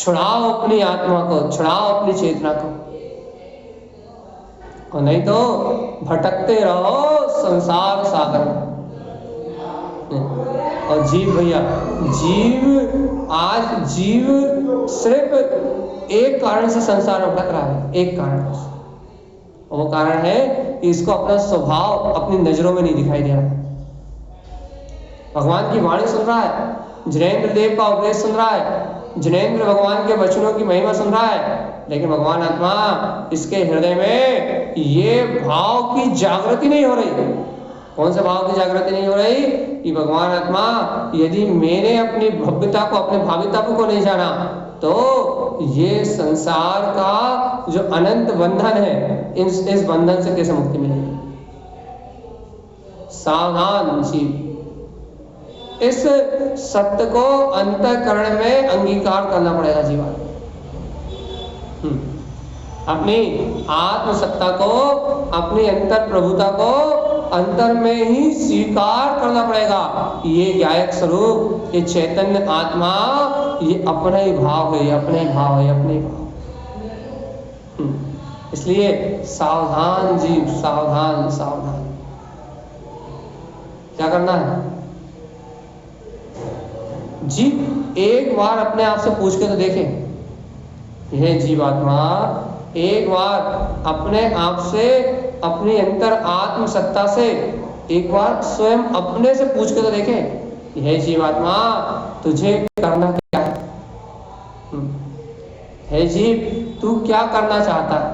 छुड़ाओ अपनी आत्मा को, छुड़ाओ अपनी चेतना को, और नहीं तो भटकते रहो संसार सागर में। और जीव भैया, जीव सिर्फ एक कारण से संसार में भटक रहा है, एक कारण। वो कारण है कि इसको अपना स्वभाव अपनी नजरों में नहीं दिखाई दे रहा। भगवान की वाणी सुन रहा है, जिनेंद्र देव का उपदेश सुन रहा है, जिनेंद्र भगवान के वचनों की महिमा सुन रहा है, लेकिन भगवान आत्मा इसके हृदय में ये भाव की जागृति नहीं हो रही। कौन से भाव की जागृति नहीं हो रही? कि भगवान आत्मा, यदि मैंने अपनी भव्यता को, अपने भाविता को नहीं जाना, तो ये संसार का जो अनंत बंधन है, इस बंधन से कैसे मुक्ति मिलेगी? सावधान जीव, इस सत्य को अंतःकरण में अंगीकार करना पड़ेगा जीवन। अपनी आत्म सत्ता को, अपनी अंतर प्रभुता को अंतर में ही स्वीकार करना पड़ेगा। ये गायक स्वरूप, ये चैतन्य आत्मा, ये अपना ही भाव है, अपने ही भाव है, अपने ही भाव। इसलिए सावधान जीव, सावधान सावधान। क्या करना है जीव? एक बार अपने आप से पूछ के तो देखें, यह जीवात्मा एक बार अपने आप से, अपनी अंतर आत्म सत्ता से एक बार स्वयं अपने से पूछ के तो देखें, यह जीवात्मा तुझे करना क्या है? हे जीव, तू क्या करना चाहता है?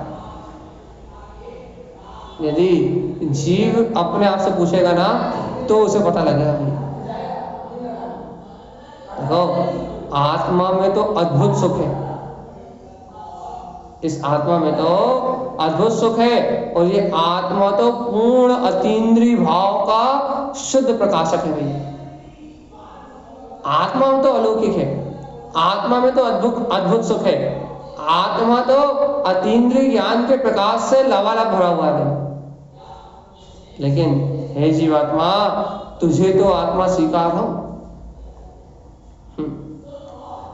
यदि जीव अपने आप से पूछेगा ना, तो उसे पता लगेगा। देखो, आत्मा में तो अद्भुत सुख है, इस आत्मा में तो अद्भुत सुख है, और ये आत्मा तो पूर्ण अतीन्द्रिय भाव का शुद्ध प्रकाशक है भैया। आत्मा में तो अलौकिक है, आत्मा में तो अद्भुत सुख है, आत्मा तो अतीन्द्रिय ज्ञान के प्रकाश से लबालब भरा हुआ है। लेकिन हे जीवात्मा, तुझे तो आत्मा स्वीकार हो।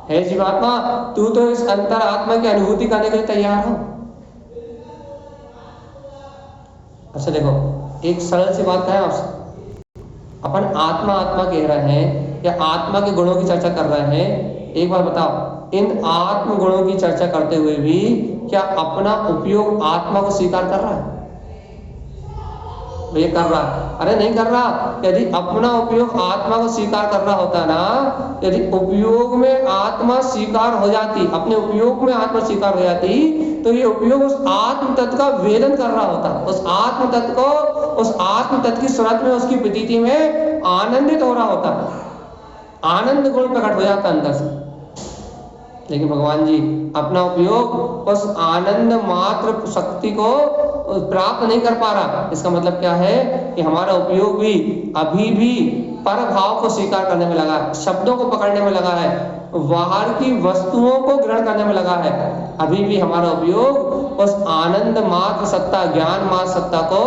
हे जीवात्मा, तू तो इस अंतर आत्मा की अनुभूति करने के लिए तैयार हो। अच्छा देखो, एक सरल सी बात है आपसे, अपन आत्मा आत्मा कह रहे हैं या आत्मा के गुणों की चर्चा कर रहे हैं। एक बार बताओ, इन आत्म गुणों की चर्चा करते हुए भी क्या अपना उपयोग आत्मा को स्वीकार कर रहा है? ये कर रहा है? अरे नहीं कर रहा। यदि अपना उपयोग आत्मा को स्वीकार कर रहा होता ना, यदि उपयोग में आत्मा स्वीकार हो जाती, अपने उपयोग में आत्मा स्वीकार हो जाती, तो ये उपयोग उस आत्म तत्व का वेदन कर रहा होता, उस आत्म तत्व को, उस आत्म तत्व की सूरत में, उसकी प्रतीति में आनंदित हो रहा होता, आनंद गुण प्रकट हो जाता अंदर से। लेकिन भगवान जी अपना उपयोग उस आनंद मात्र शक्ति को प्राप्त नहीं कर पा रहा। इसका मतलब क्या है कि हमारा उपयोग भी अभी भी पर भाव को स्वीकार करने में लगा है, शब्दों को पकड़ने में लगा है, बाहर की वस्तुओं को ग्रहण करने में लगा है। अभी भी हमारा उपयोग उस आनंद मात्र सत्ता, ज्ञान मात्र सत्ता को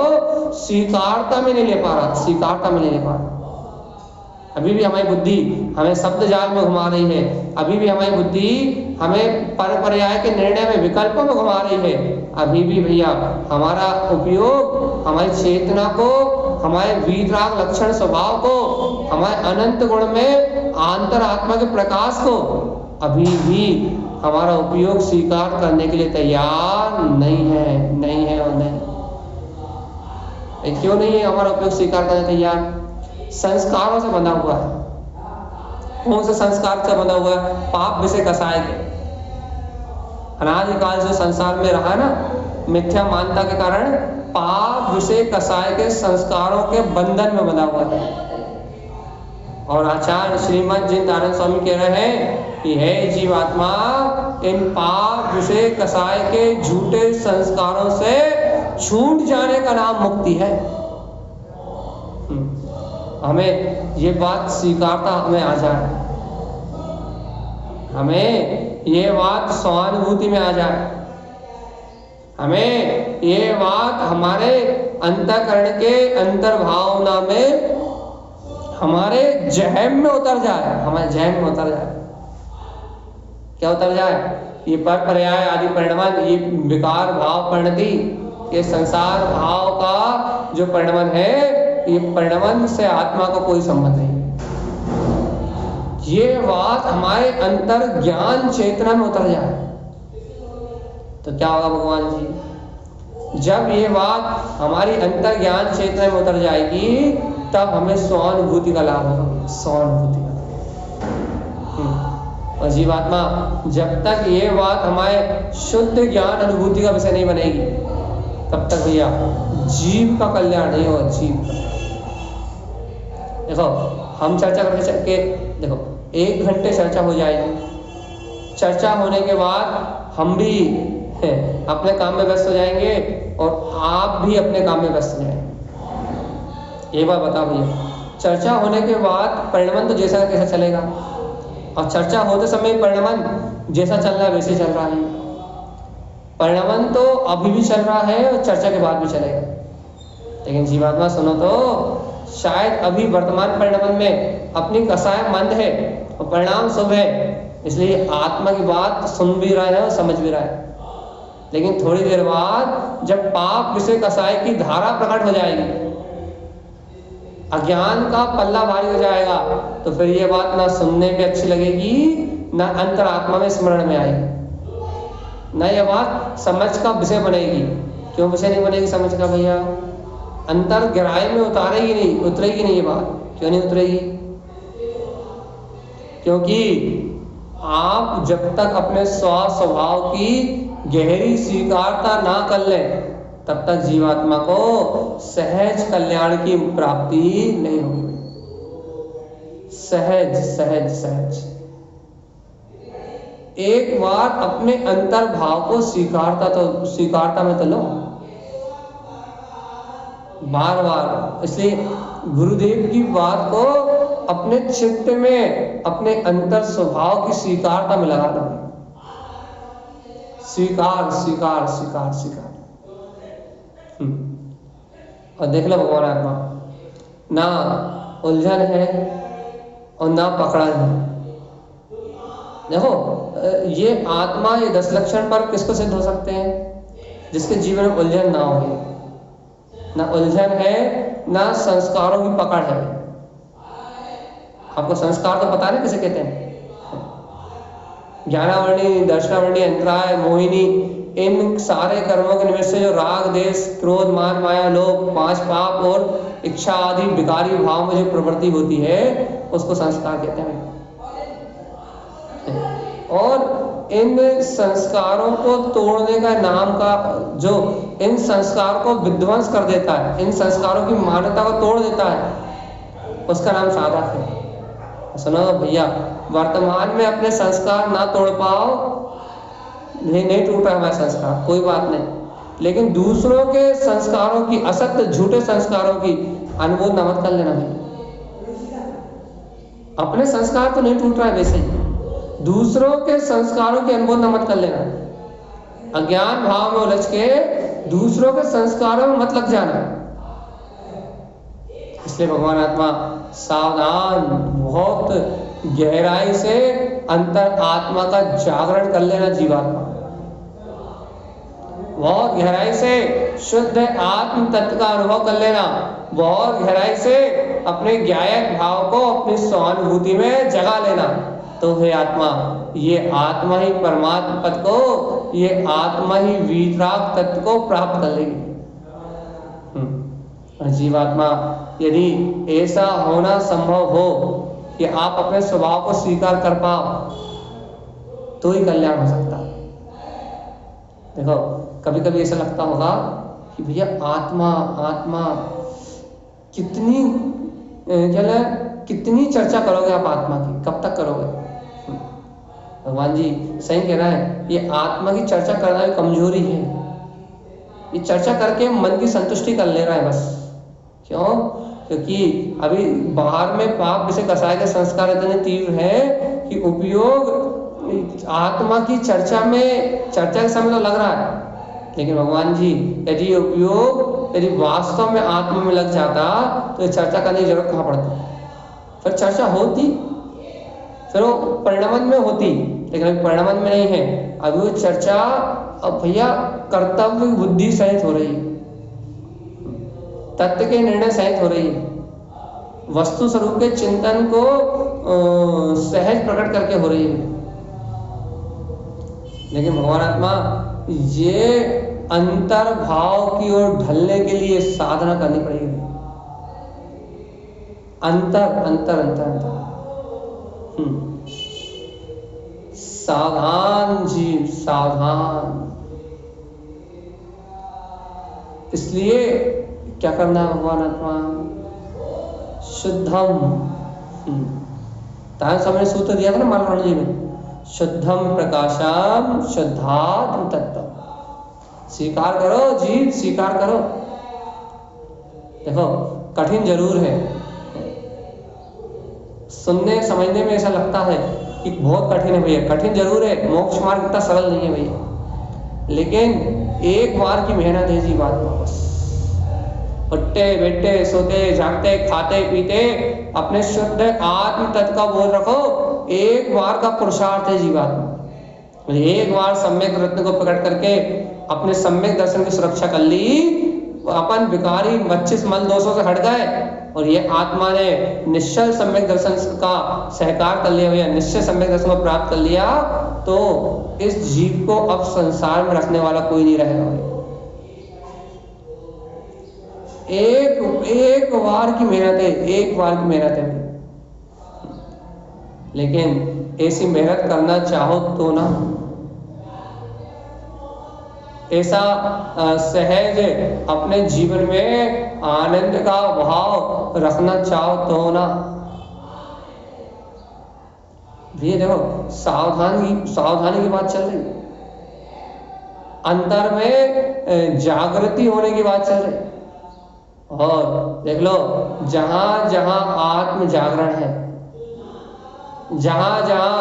स्वीकारता में नहीं ले पा रहा, स्वीकारता में नहीं ले पा रहा। अभी भी हमारी बुद्धि हमें शब्द जाल में घुमा रही है, अभी भी हमारी बुद्धि हमें पर पर्याय के निर्णय में, विकल्पों में घुमा रही है। अभी भी भैया हमारा उपयोग हमारी चेतना को, हमारे वीतराग लक्षण स्वभाव को, हमारे अनंत गुण में आंतर आत्मा के प्रकाश को अभी भी हमारा उपयोग स्वीकार करने के लिए तैयार नहीं है, नहीं है और नहीं। क्यों नहीं है हमारा उपयोग स्वीकार करने तैयार? संस्कारों से बंधा हुआ है। कौन से संस्कार से बंधा हुआ है? पाप विषय कसाय के। अनादिकाल से संसार में रहा ना, मिथ्या मानता के कारण पाप विषय कसाय के संस्कारों के बंधन में बंधा हुआ है। और आचार्य श्रीमद जिन नारायण स्वामी कह रहे हैं कि हे जीवात्मा, इन पाप विषय कसाय के झूठे संस्कारों से छूट जाने का नाम मुक्ति है। हमें ये बात स्वीकारता हमें आ जाए, हमें ये बात सहानुभूति में आ जाए, हमें ये बात हमारे अंतःकरण के अंतर्भावना में, हमारे जहम में उतर जाए, हमारे जहम में उतर जाए क्या उतर जाए? ये पर पर्याय आदि परिणमन, ये विकार भाव परिणति, ये संसार भाव का जो परिणमन है, ये परिणमन से आत्मा का कोई संबंध नहीं। ये बात हमारे अंतर ज्ञान चेतना में उतर जाए तो क्या होगा भगवान जी? जब ये बात हमारी अंतर ज्ञान चेतना में उतर जाएगी तब हमें स्वानुभूति का लाभ होगा, स्वानुभूति का। और जीवात्मा जब तक ये बात हमारे शुद्ध ज्ञान अनुभूति का विषय नहीं बनेगी तब तक भैया जीव का कल्याण नहीं होगा। जीव का देखो, हम चर्चा करके देखो 1 घंटे चर्चा हो जाएगी। चर्चा होने के बाद हम भी अपने काम में व्यस्त हो जाएंगे और आप भी अपने काम में व्यस्त हो जाएंगे। ये बात बताओ भैया, चर्चा होने के बाद परिणमन तो जैसा कैसा चलेगा, और चर्चा होते समय परिणमन जैसा चल रहा है वैसे चल रहा है। परिणमन तो अभी भी चल रहा है और चर्चा के बाद भी चलेगा। लेकिन जीवात्मा सुनो तो, शायद अभी वर्तमान परिणमन में अपनी कसाय मंद है और परिणाम शुभ है, इसलिए आत्मा की बात सुन भी रहा है और समझ भी रहा है। लेकिन थोड़ी देर बाद जब पाप विषय कसाय की धारा प्रकट हो जाएगी, अज्ञान का पल्ला भारी हो जाएगा, तो फिर ये बात ना सुनने में अच्छी लगेगी, ना अंतरात्मा में स्मरण में आएगी, ना ये बात समझ का विषय बनेगी। क्यों विषय नहीं बनेगी समझ का भैया? अंतर गहराई में उतारेगी नहीं, उतरेगी नहीं ये बात। क्यों नहीं उतरेगी? क्योंकि आप जब तक अपने स्वभाव की गहरी स्वीकारता ना कर लें तब तक जीवात्मा को सहज कल्याण की प्राप्ति नहीं होगी। सहज सहज सहज एक बार अपने अंतर भाव को स्वीकारता में तो लो, बार बार। इसलिए गुरुदेव की बात को अपने चित्त में, अपने अंतर स्वभाव की स्वीकारता में लगा लो। स्वीकार स्वीकार स्वीकार स्वीकार। और देख लो भगवान आत्मा ना उलझन है और ना पकड़न है। देखो ये आत्मा, ये 10 लक्षण पर किसको सिद्ध हो सकते हैं? जिसके जीवन में उलझन ना हो, ना उलझन है ना संस्कारों की पकड़ है। आपको संस्कार तो पता नहीं किसे कहते हैं? ज्ञानावर्णी, दर्शनावर्णी, अंतराय, मोहिनी, इन सारे कर्मों के निमित्त से जो राग, देश, क्रोध, मान, माया, लोभ, 5 पाप और इच्छा आदि विकारी भाव में जो प्रवृत्ति होती है उसको संस्कार कहते हैं। और इन संस्कारों को तोड़ने का नाम का, जो इन संस्कार को विध्वंस कर देता है, इन संस्कारों की मान्यता को तोड़ देता है, उसका नाम साधक है। सुनो भैया, वर्तमान में अपने संस्कार ना तोड़ पाओ, नहीं टूट रहा हमारा संस्कार, कोई बात नहीं, लेकिन दूसरों के संस्कारों की, असत्य झूठे संस्कारों की अनुमोदन मत कर लेना भैया। अपने संस्कार तो नहीं टूट रहा है, वैसे ही दूसरों के संस्कारों की अनुमोदन मत कर लेना। अज्ञान भाव में उलझ के दूसरों के संस्कारों में मत लग जाना। इसलिए भगवान आत्मा सावधान, बहुत गहराई से अंतर आत्मा का जागरण कर लेना। जीवात्मा बहुत गहराई से शुद्ध आत्म तत्व का अनुभव कर लेना। बहुत गहराई से अपने ज्ञायक भाव को अपनी स्वानुभूति में जगा लेना। तो हे आत्मा, ये आत्मा ही परमात्मा पद को, ये आत्मा ही वीतराग तत्व को प्राप्त कर लेगी। जीवात्मा यदि ऐसा होना संभव हो कि आप अपने स्वभाव को स्वीकार कर पाओ तो ही कल्याण हो सकता है। देखो कभी कभी ऐसा लगता होगा कि भैया आत्मा आत्मा कितनी कितनी चर्चा करोगे आप आत्मा की, कब तक करोगे? भगवान जी सही कह रहा है, ये आत्मा की चर्चा करना भी कमजोरी है। ये चर्चा करके मन की संतुष्टि कर ले रहा है बस। क्यों? क्योंकि अभी बाहर में पाप विषय कसाय के संस्कार इतने तीव्र है कि उपयोग आत्मा की चर्चा के समय तो लग रहा है, लेकिन भगवान जी यदि उपयोग यदि वास्तव में आत्मा में लग जाता तो ये चर्चा करने की जरूरत कहाँ पड़ती? फिर चर्चा होती, फिर वो परिणमन में होती, लेकिन अभी परिणमन में नहीं है। अभी वो चर्चा अब भैया कर्तव्य बुद्धि सहित हो रही है, तत्व के निर्णय सहित हो रही है, वस्तु स्वरूप के चिंतन को सहज प्रकट करके हो रही है। लेकिन भगवान आत्मा ये अंतर भाव की ओर ढलने के लिए साधना करनी पड़ेगी। अंतर अंतर अंतर अंतर सावधान जीव, सावधान। इसलिए क्या करना है भगवान आत्मा? शुद्धम, तान समय सूत्र दिया था ना मालवण जी में, शुद्धम प्रकाशम शुद्धात्म तत्व। स्वीकार करो जीव, स्वीकार करो। देखो कठिन जरूर है, सुनने समझने में ऐसा लगता है कि बहुत कठिन है भैया, कठिन जरूर है, मोक्ष मार्ग इतना सरल नहीं है भैया। लेकिन एक बार की मेहनत है जी बात में, बस उठते बैठते सोते जागते खाते पीते अपने शुद्ध आत्म तत्व का बोल रखो, एक बार का पुरुषार्थ है जी बात में। एक बार सम्यक रत्न को प्रकट करके अपने सम्यक दर्शन की सुरक्षा कर ली, अपन विकारी 25 मल दोषों से हट गए और ये आत्मा ने निश्चल सम्यक दर्शन का सहकार कर लिया, निश्चय सम्यक दर्शन को प्राप्त कर लिया, तो इस जीव को अब संसार में रखने वाला कोई नहीं रहेगा। एक बार की मेहनत है, एक बार की मेहनत है। लेकिन ऐसी मेहनत करना चाहो तो ना, ऐसा सहज अपने जीवन में आनंद का भाव रखना चाहो तो ना। ये देखो सावधानी की बात चल रही, अंतर में जागृति होने की बात चल रही। और देख लो जहां जहां आत्म जागरण है, जहां जहां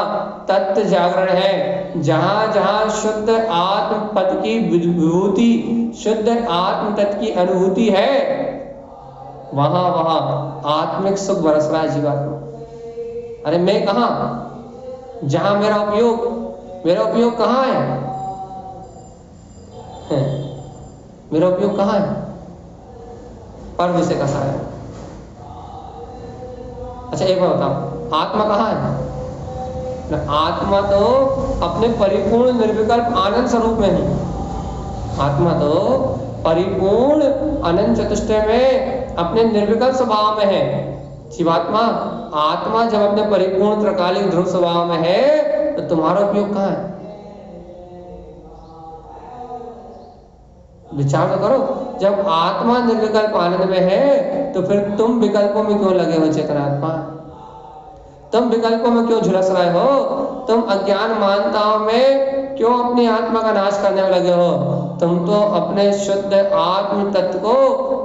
तत्व जागरण है, जहां जहां शुद्ध आत्म पद की विभूति, शुद्ध आत्म तत्व की अनुभूति है, वहां वहां आत्मिक सुख बरस रहा है जीवात्मा। अरे मैं कहां, जहां मेरा उपयोग कहां है? मेरा उपयोग कहां है? पर विषय का सार है। अच्छा एक बात बताओ, आत्मा कहाँ है? आत्मा तो अपने परिपूर्ण निर्विकल्प आनंद स्वरूप में है। आत्मा तो परिपूर्ण अनंत चतुष्टय में अपने निर्विकल्प स्वभाव में है। जीवात्मा, आत्मा जब अपने परिपूर्ण त्रकालिक ध्रुव स्वभाव में है तो तुम्हारा उपयोग कहाँ है? विचार तो करो। जब आत्मा निर्विकल्प आनंद में है तो फिर तुम विकल्पों में क्यों लगे हो? चेतनात्मा, तुम विकल्पों में क्यों झुलस रहे हो? तुम अज्ञान मानताओं में क्यों अपनी आत्मा का नाश करने में लगे हो? तुम तो अपने शुद्ध आत्म तत्व को,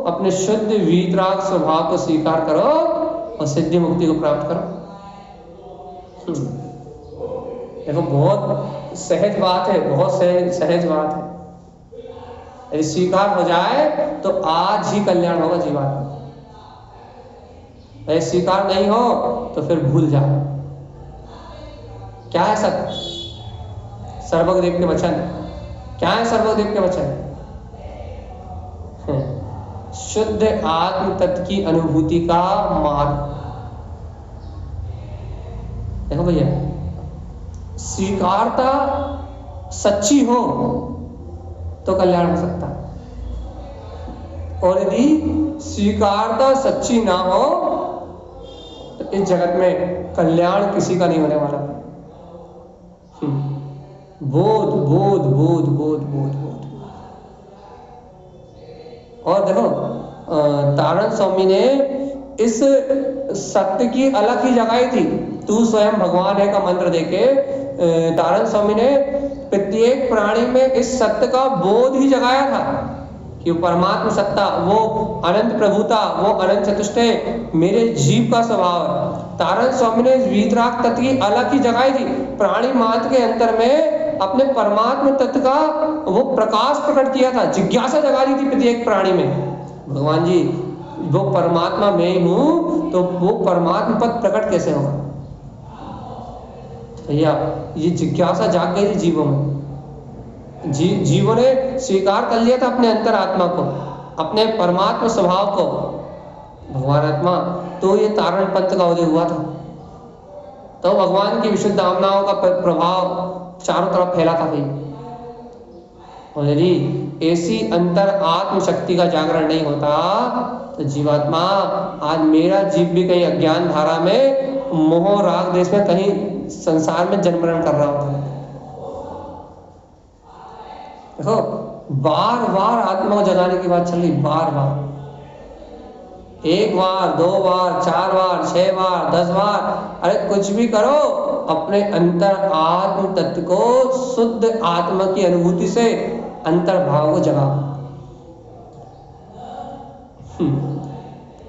अपने शुद्ध वीतराग स्वभाव को स्वीकार करो और सिद्धि मुक्ति को प्राप्त करो। देखो बहुत सहज बात है, बहुत सहज बात है। यदि स्वीकार हो जाए तो आज ही कल्याण होगा जीवात्मा। यदि स्वीकार नहीं हो तो फिर भूल जाओ। क्या है सत्य? सर्वज्ञदेव के वचन। क्या है सर्वज्ञदेव के वचन? शुद्ध आत्म तत्व की अनुभूति का मार्ग। देखो भैया, स्वीकारता सच्ची हो तो कल्याण हो सकता है, और यदि स्वीकारता सच्ची ना हो तो इस जगत में कल्याण किसी का नहीं होने वाला। बोध बोध बोध बोध बोध बोध। और देखो तारण स्वामी ने इस सत्य की अलग ही जगाई थी। तू स्वयं भगवान है का मंत्र देके तारण स्वामी ने प्रत्येक प्राणी में इस सत्य का बोध ही जगाया था कि परमात्मा सत्ता, वो अनंत प्रभुता, वो अनंत चतुष्टय मेरे जीव का स्वभाव है। तारण स्वामी ने वीतराग तत्व की अलग ही जगाई थी। प्राणी मात्र के अंतर में अपने परमात्मा तत्व का वो प्रकाश प्रकट किया था, जिज्ञासा जगा दी थी प्रत्येक प्राणी में। भगवान जी वो परमात्मा मैं ही हूं, तो वो परमात्मा पद प्रकट कैसे होगा? भैया ये जिज्ञासा जाग गई थी जीवों में। जीवों ने स्वीकार कर लिया था अपने अंतरात्मा को, अपने परमात्मा स्वभाव को, भगवान आत्मा। तो ये तारण पंथ का उदय हुआ था। तो भगवान की विशुद्ध आत्माओं का प्रभाव चारों तरफ फैला था भाई। और यदि ऐसी अंतर आत्म शक्ति का जागरण नहीं होता तो जीवात्मा, आज मेरा जीव भी कहीं अज्ञान धारा में, मोह राग देश में, कहीं संसार में जन्मरण कर रहा होता। देखो बार बार आत्मा को जगाने की बात चल रही, बार बार, 1 बार 2 बार 4 बार 6 बार 10 बार, अरे कुछ भी करो, अपने अंतर आत्म तत्व को, शुद्ध आत्मा की अनुभूति से अंतर भाव को जगाओ।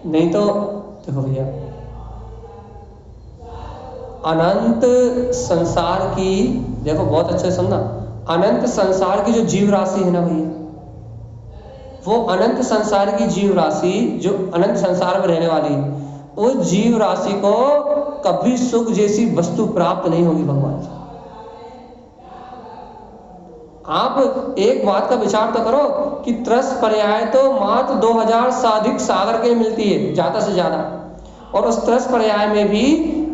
नहीं तो देखो भैया, अनंत संसार की, देखो बहुत अच्छे से समझना, अनंत संसार की जो जीव राशि है ना भैया, वो अनंत संसार की जीव राशि जो अनंत संसार में रहने वाली है, उस जीव राशि को कभी सुख जैसी वस्तु प्राप्त नहीं होगी भगवान से। आप एक बात का विचार तो करो कि त्रस पर्याय तो मात्र 2000 से अधिक सागर के मिलती है ज्यादा से ज्यादा, और उस त्रस पर्याय में भी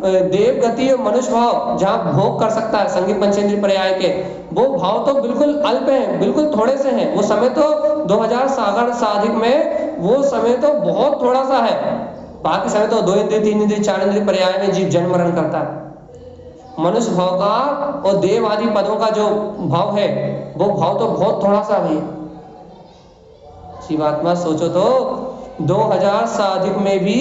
देव गति और मनुष्य भाव जहाँ भोग कर सकता है, संगीत पंचेंद्रिय पर्याय के वो भाव तो बिल्कुल अल्प हैं, बिल्कुल थोड़े से हैं। वो समय तो 2000 सागर साधिक में वो समय तो बहुत थोड़ा सा है, बाकी समय तो 2 इंद्रिय 3 इंद्रिय 4 इंद्रिय पर्याय में जीव जन्म मरण करता है। मनुष्य भाव का और देव आदि पदों का जो भाव है वो भाव तो बहुत थोड़ा सा भी। जीवात्मा सोचो तो 2000 से अधिक में भी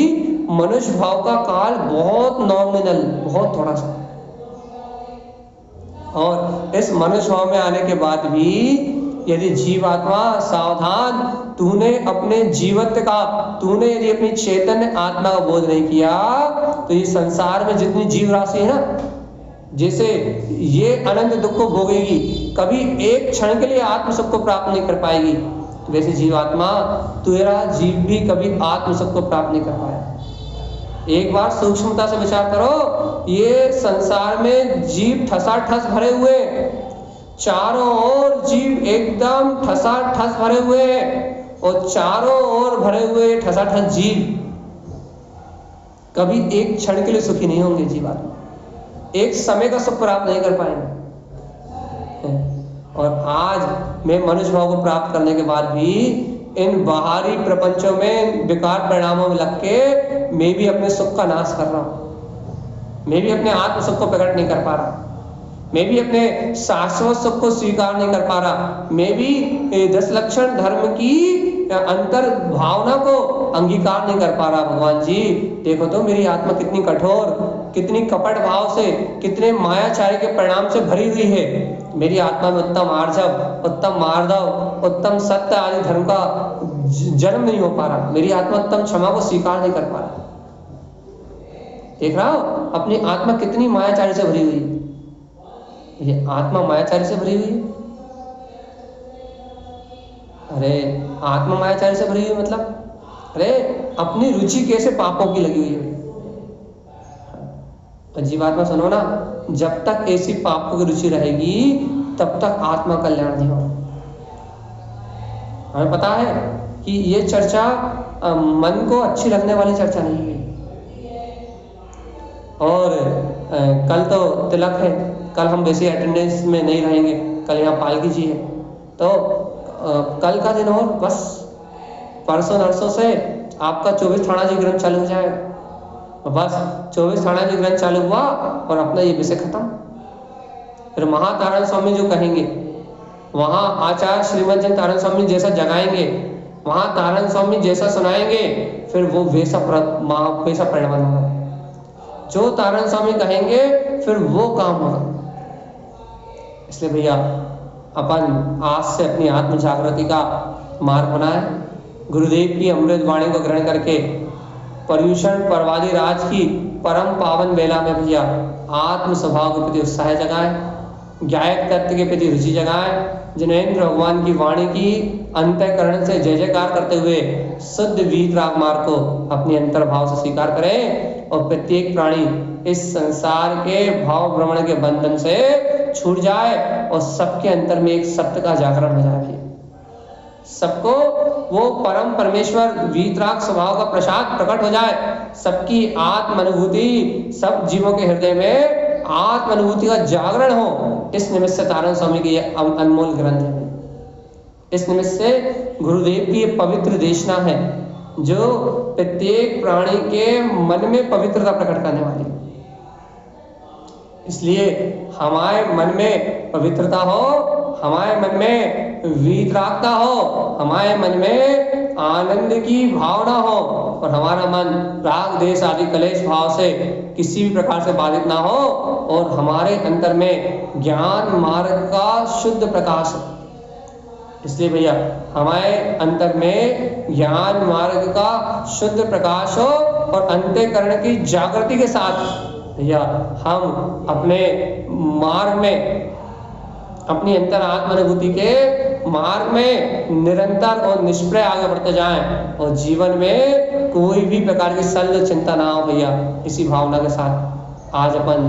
मनुष्य भाव का काल बहुत नॉमिनल, बहुत थोड़ा सा। और इस मनुष्य भाव में आने के बाद भी यदि जीवात्मा सावधान, तूने अपने जीवत्व का, तूने यदि अपनी चैतन्य आत्मा का बोध नहीं किया तो ये संसार में जितनी जीव राशि है ना, जैसे ये अनंत दुख को भोगेगी, कभी एक क्षण के लिए आत्म सुख को प्राप्त नहीं कर पाएगी, वैसे जीवात्मा तेरा जीव भी कभी आत्म सुख को प्राप्त नहीं कर पाया। एक बार सूक्ष्मता से विचार करो, ये संसार में जीव ठसाठस भरे हुए, चारों ओर जीव एकदम ठसाठस भरे हुए, और चारों ओर भरे हुए ठसाठस जीव कभी एक क्षण के लिए सुखी नहीं होंगे। जीवात्मा एक समय का सुख प्राप्त नहीं कर पाएंगे। और आज मैं मनुष्य भाव को प्राप्त करने के बाद भी इन बाहरी प्रपंचों में विकार परिणामों में लग के मैं भी अपने सुख का नाश कर रहा हूं, मैं भी अपने आत्म सुख को प्रकट नहीं कर पा रहा, मैं भी अपने शाश्वत सुख को स्वीकार नहीं कर पा रहा, मैं भी 10 लक्षण धर्म की अंतर भावना को अंगीकार नहीं कर पा रहा। भगवान जी देखो तो मेरी आत्मा कितनी कठोर, कितनी कपट भाव से, कितने मायाचार्य के परिणाम से भरी हुई है। मेरी आत्मा में उत्तम आर्जव, उत्तम मार्दव, उत्तम सत्य आदि धर्म का जन्म नहीं हो पा रहा। मेरी आत्मा उत्तम क्षमा को स्वीकार नहीं कर पा रहा। देख रहा हो अपनी आत्मा कितनी मायाचार्य से भरी हुई है। ये आत्मा मायाचार्य से भरी हुई है। अरे आत्मा मायाचार्य से भरी हुई मतलब, अरे अपनी रुचि कैसे पापों की लगी हुई है। जीवात्मा सुनो ना, जब तक ऐसी पापों की रुचि रहेगी तब तक आत्मा कल्याण नहीं होगा। हमें पता है कि ये चर्चा मन को अच्छी लगने वाली चर्चा नहीं है। और कल तो तिलक है, कल हम वैसे अटेंडेंस में नहीं रहेंगे, कल यहाँ पालकी जी है, तो कल का दिन और बस परसों नरसों से आपका 24 थाना जी ग्रंथ चालू हो जाएगा। बस 24 थाना जी ग्रंथ चालू हुआ और अपना ये विषय खत्म। फिर महातारण स्वामी जो कहेंगे, वहां आचार्य श्रीमद जन तारण स्वामी जैसा जगाएंगे, वहां तारण स्वामी जैसा सुनाएंगे, फिर वो वैसा परिणाम होगा। जो तारण स्वामी कहेंगे फिर वो काम होगा। इसलिए भैया अपन आज से अपनी आत्म जागृति का मार्ग बनाए, गुरुदेव की अमृत वाणी को ग्रहण करके पर्यूषण परवादी राज की परम पावन बेला में भैया आत्म स्वभाव के प्रति उत्साह जगाएं, गायक तत्व के प्रति रुचि जगाएं। जिनेंद्र भगवान की वाणी की अंतःकरण से जय जयकार करते हुए शुद्ध वीतराग मार्ग को अपने अंतर्भाव से स्वीकार करें और प्रत्येक प्राणी इस संसार के भाव भ्रमण के बंधन से छूट जाए और सबके अंतर में एक सत्य का जागरण हो जाए। सबको वो परम परमेश्वर वीतराग स्वभाव का प्रसाद प्रकट हो जाए। सबकी आत्म अनुभूति, सब जीवों के हृदय में आत्म अनुभूति का जागरण हो। इस निमित्त से तारण स्वामी की यह अनमोल ग्रंथ है। इस निमित्त से गुरुदेव की ये पवित्र देशना है जो प्रत्येक प्राणी के मन में पवित्रता प्रकट करने वाली है। इसलिए हमारे मन में पवित्रता हो, हमारे मन में वीतरागता हो, हमारे मन में आनंद की भावना हो और हमारा मन राग देश आदि कलेश भाव से किसी भी प्रकार से बाधित ना हो और हमारे अंतर में ज्ञान मार्ग का शुद्ध प्रकाश हो। इसलिए भैया हमारे अंतर में ज्ञान मार्ग का शुद्ध प्रकाश हो और अंतःकरण की जागृति के साथ भैया हम अपने मार्ग में, अपनी अंतर आत्म अनुभूति के मार्ग में निरंतर और निष्प्रय आगे बढ़ते जाएं और जीवन में कोई भी प्रकार की शल्य चिंता ना हो भैया। इसी भावना के साथ आज अपन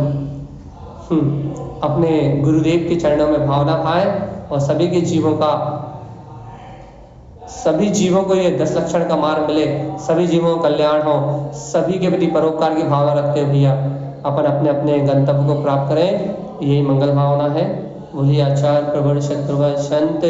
अपने गुरुदेव के चरणों में भावना पाएं और सभी के जीवों का, सभी जीवों को ये 10 लक्षण का मार्ग मिले, सभी जीवों का कल्याण हो, सभी के प्रति परोपकार की भावना रखते हुए भैया अपन अपने अपने गंतव्य को प्राप्त करें। यही मंगल भावना है। बोलिए आचार्य प्रवर सत्प्रवर संत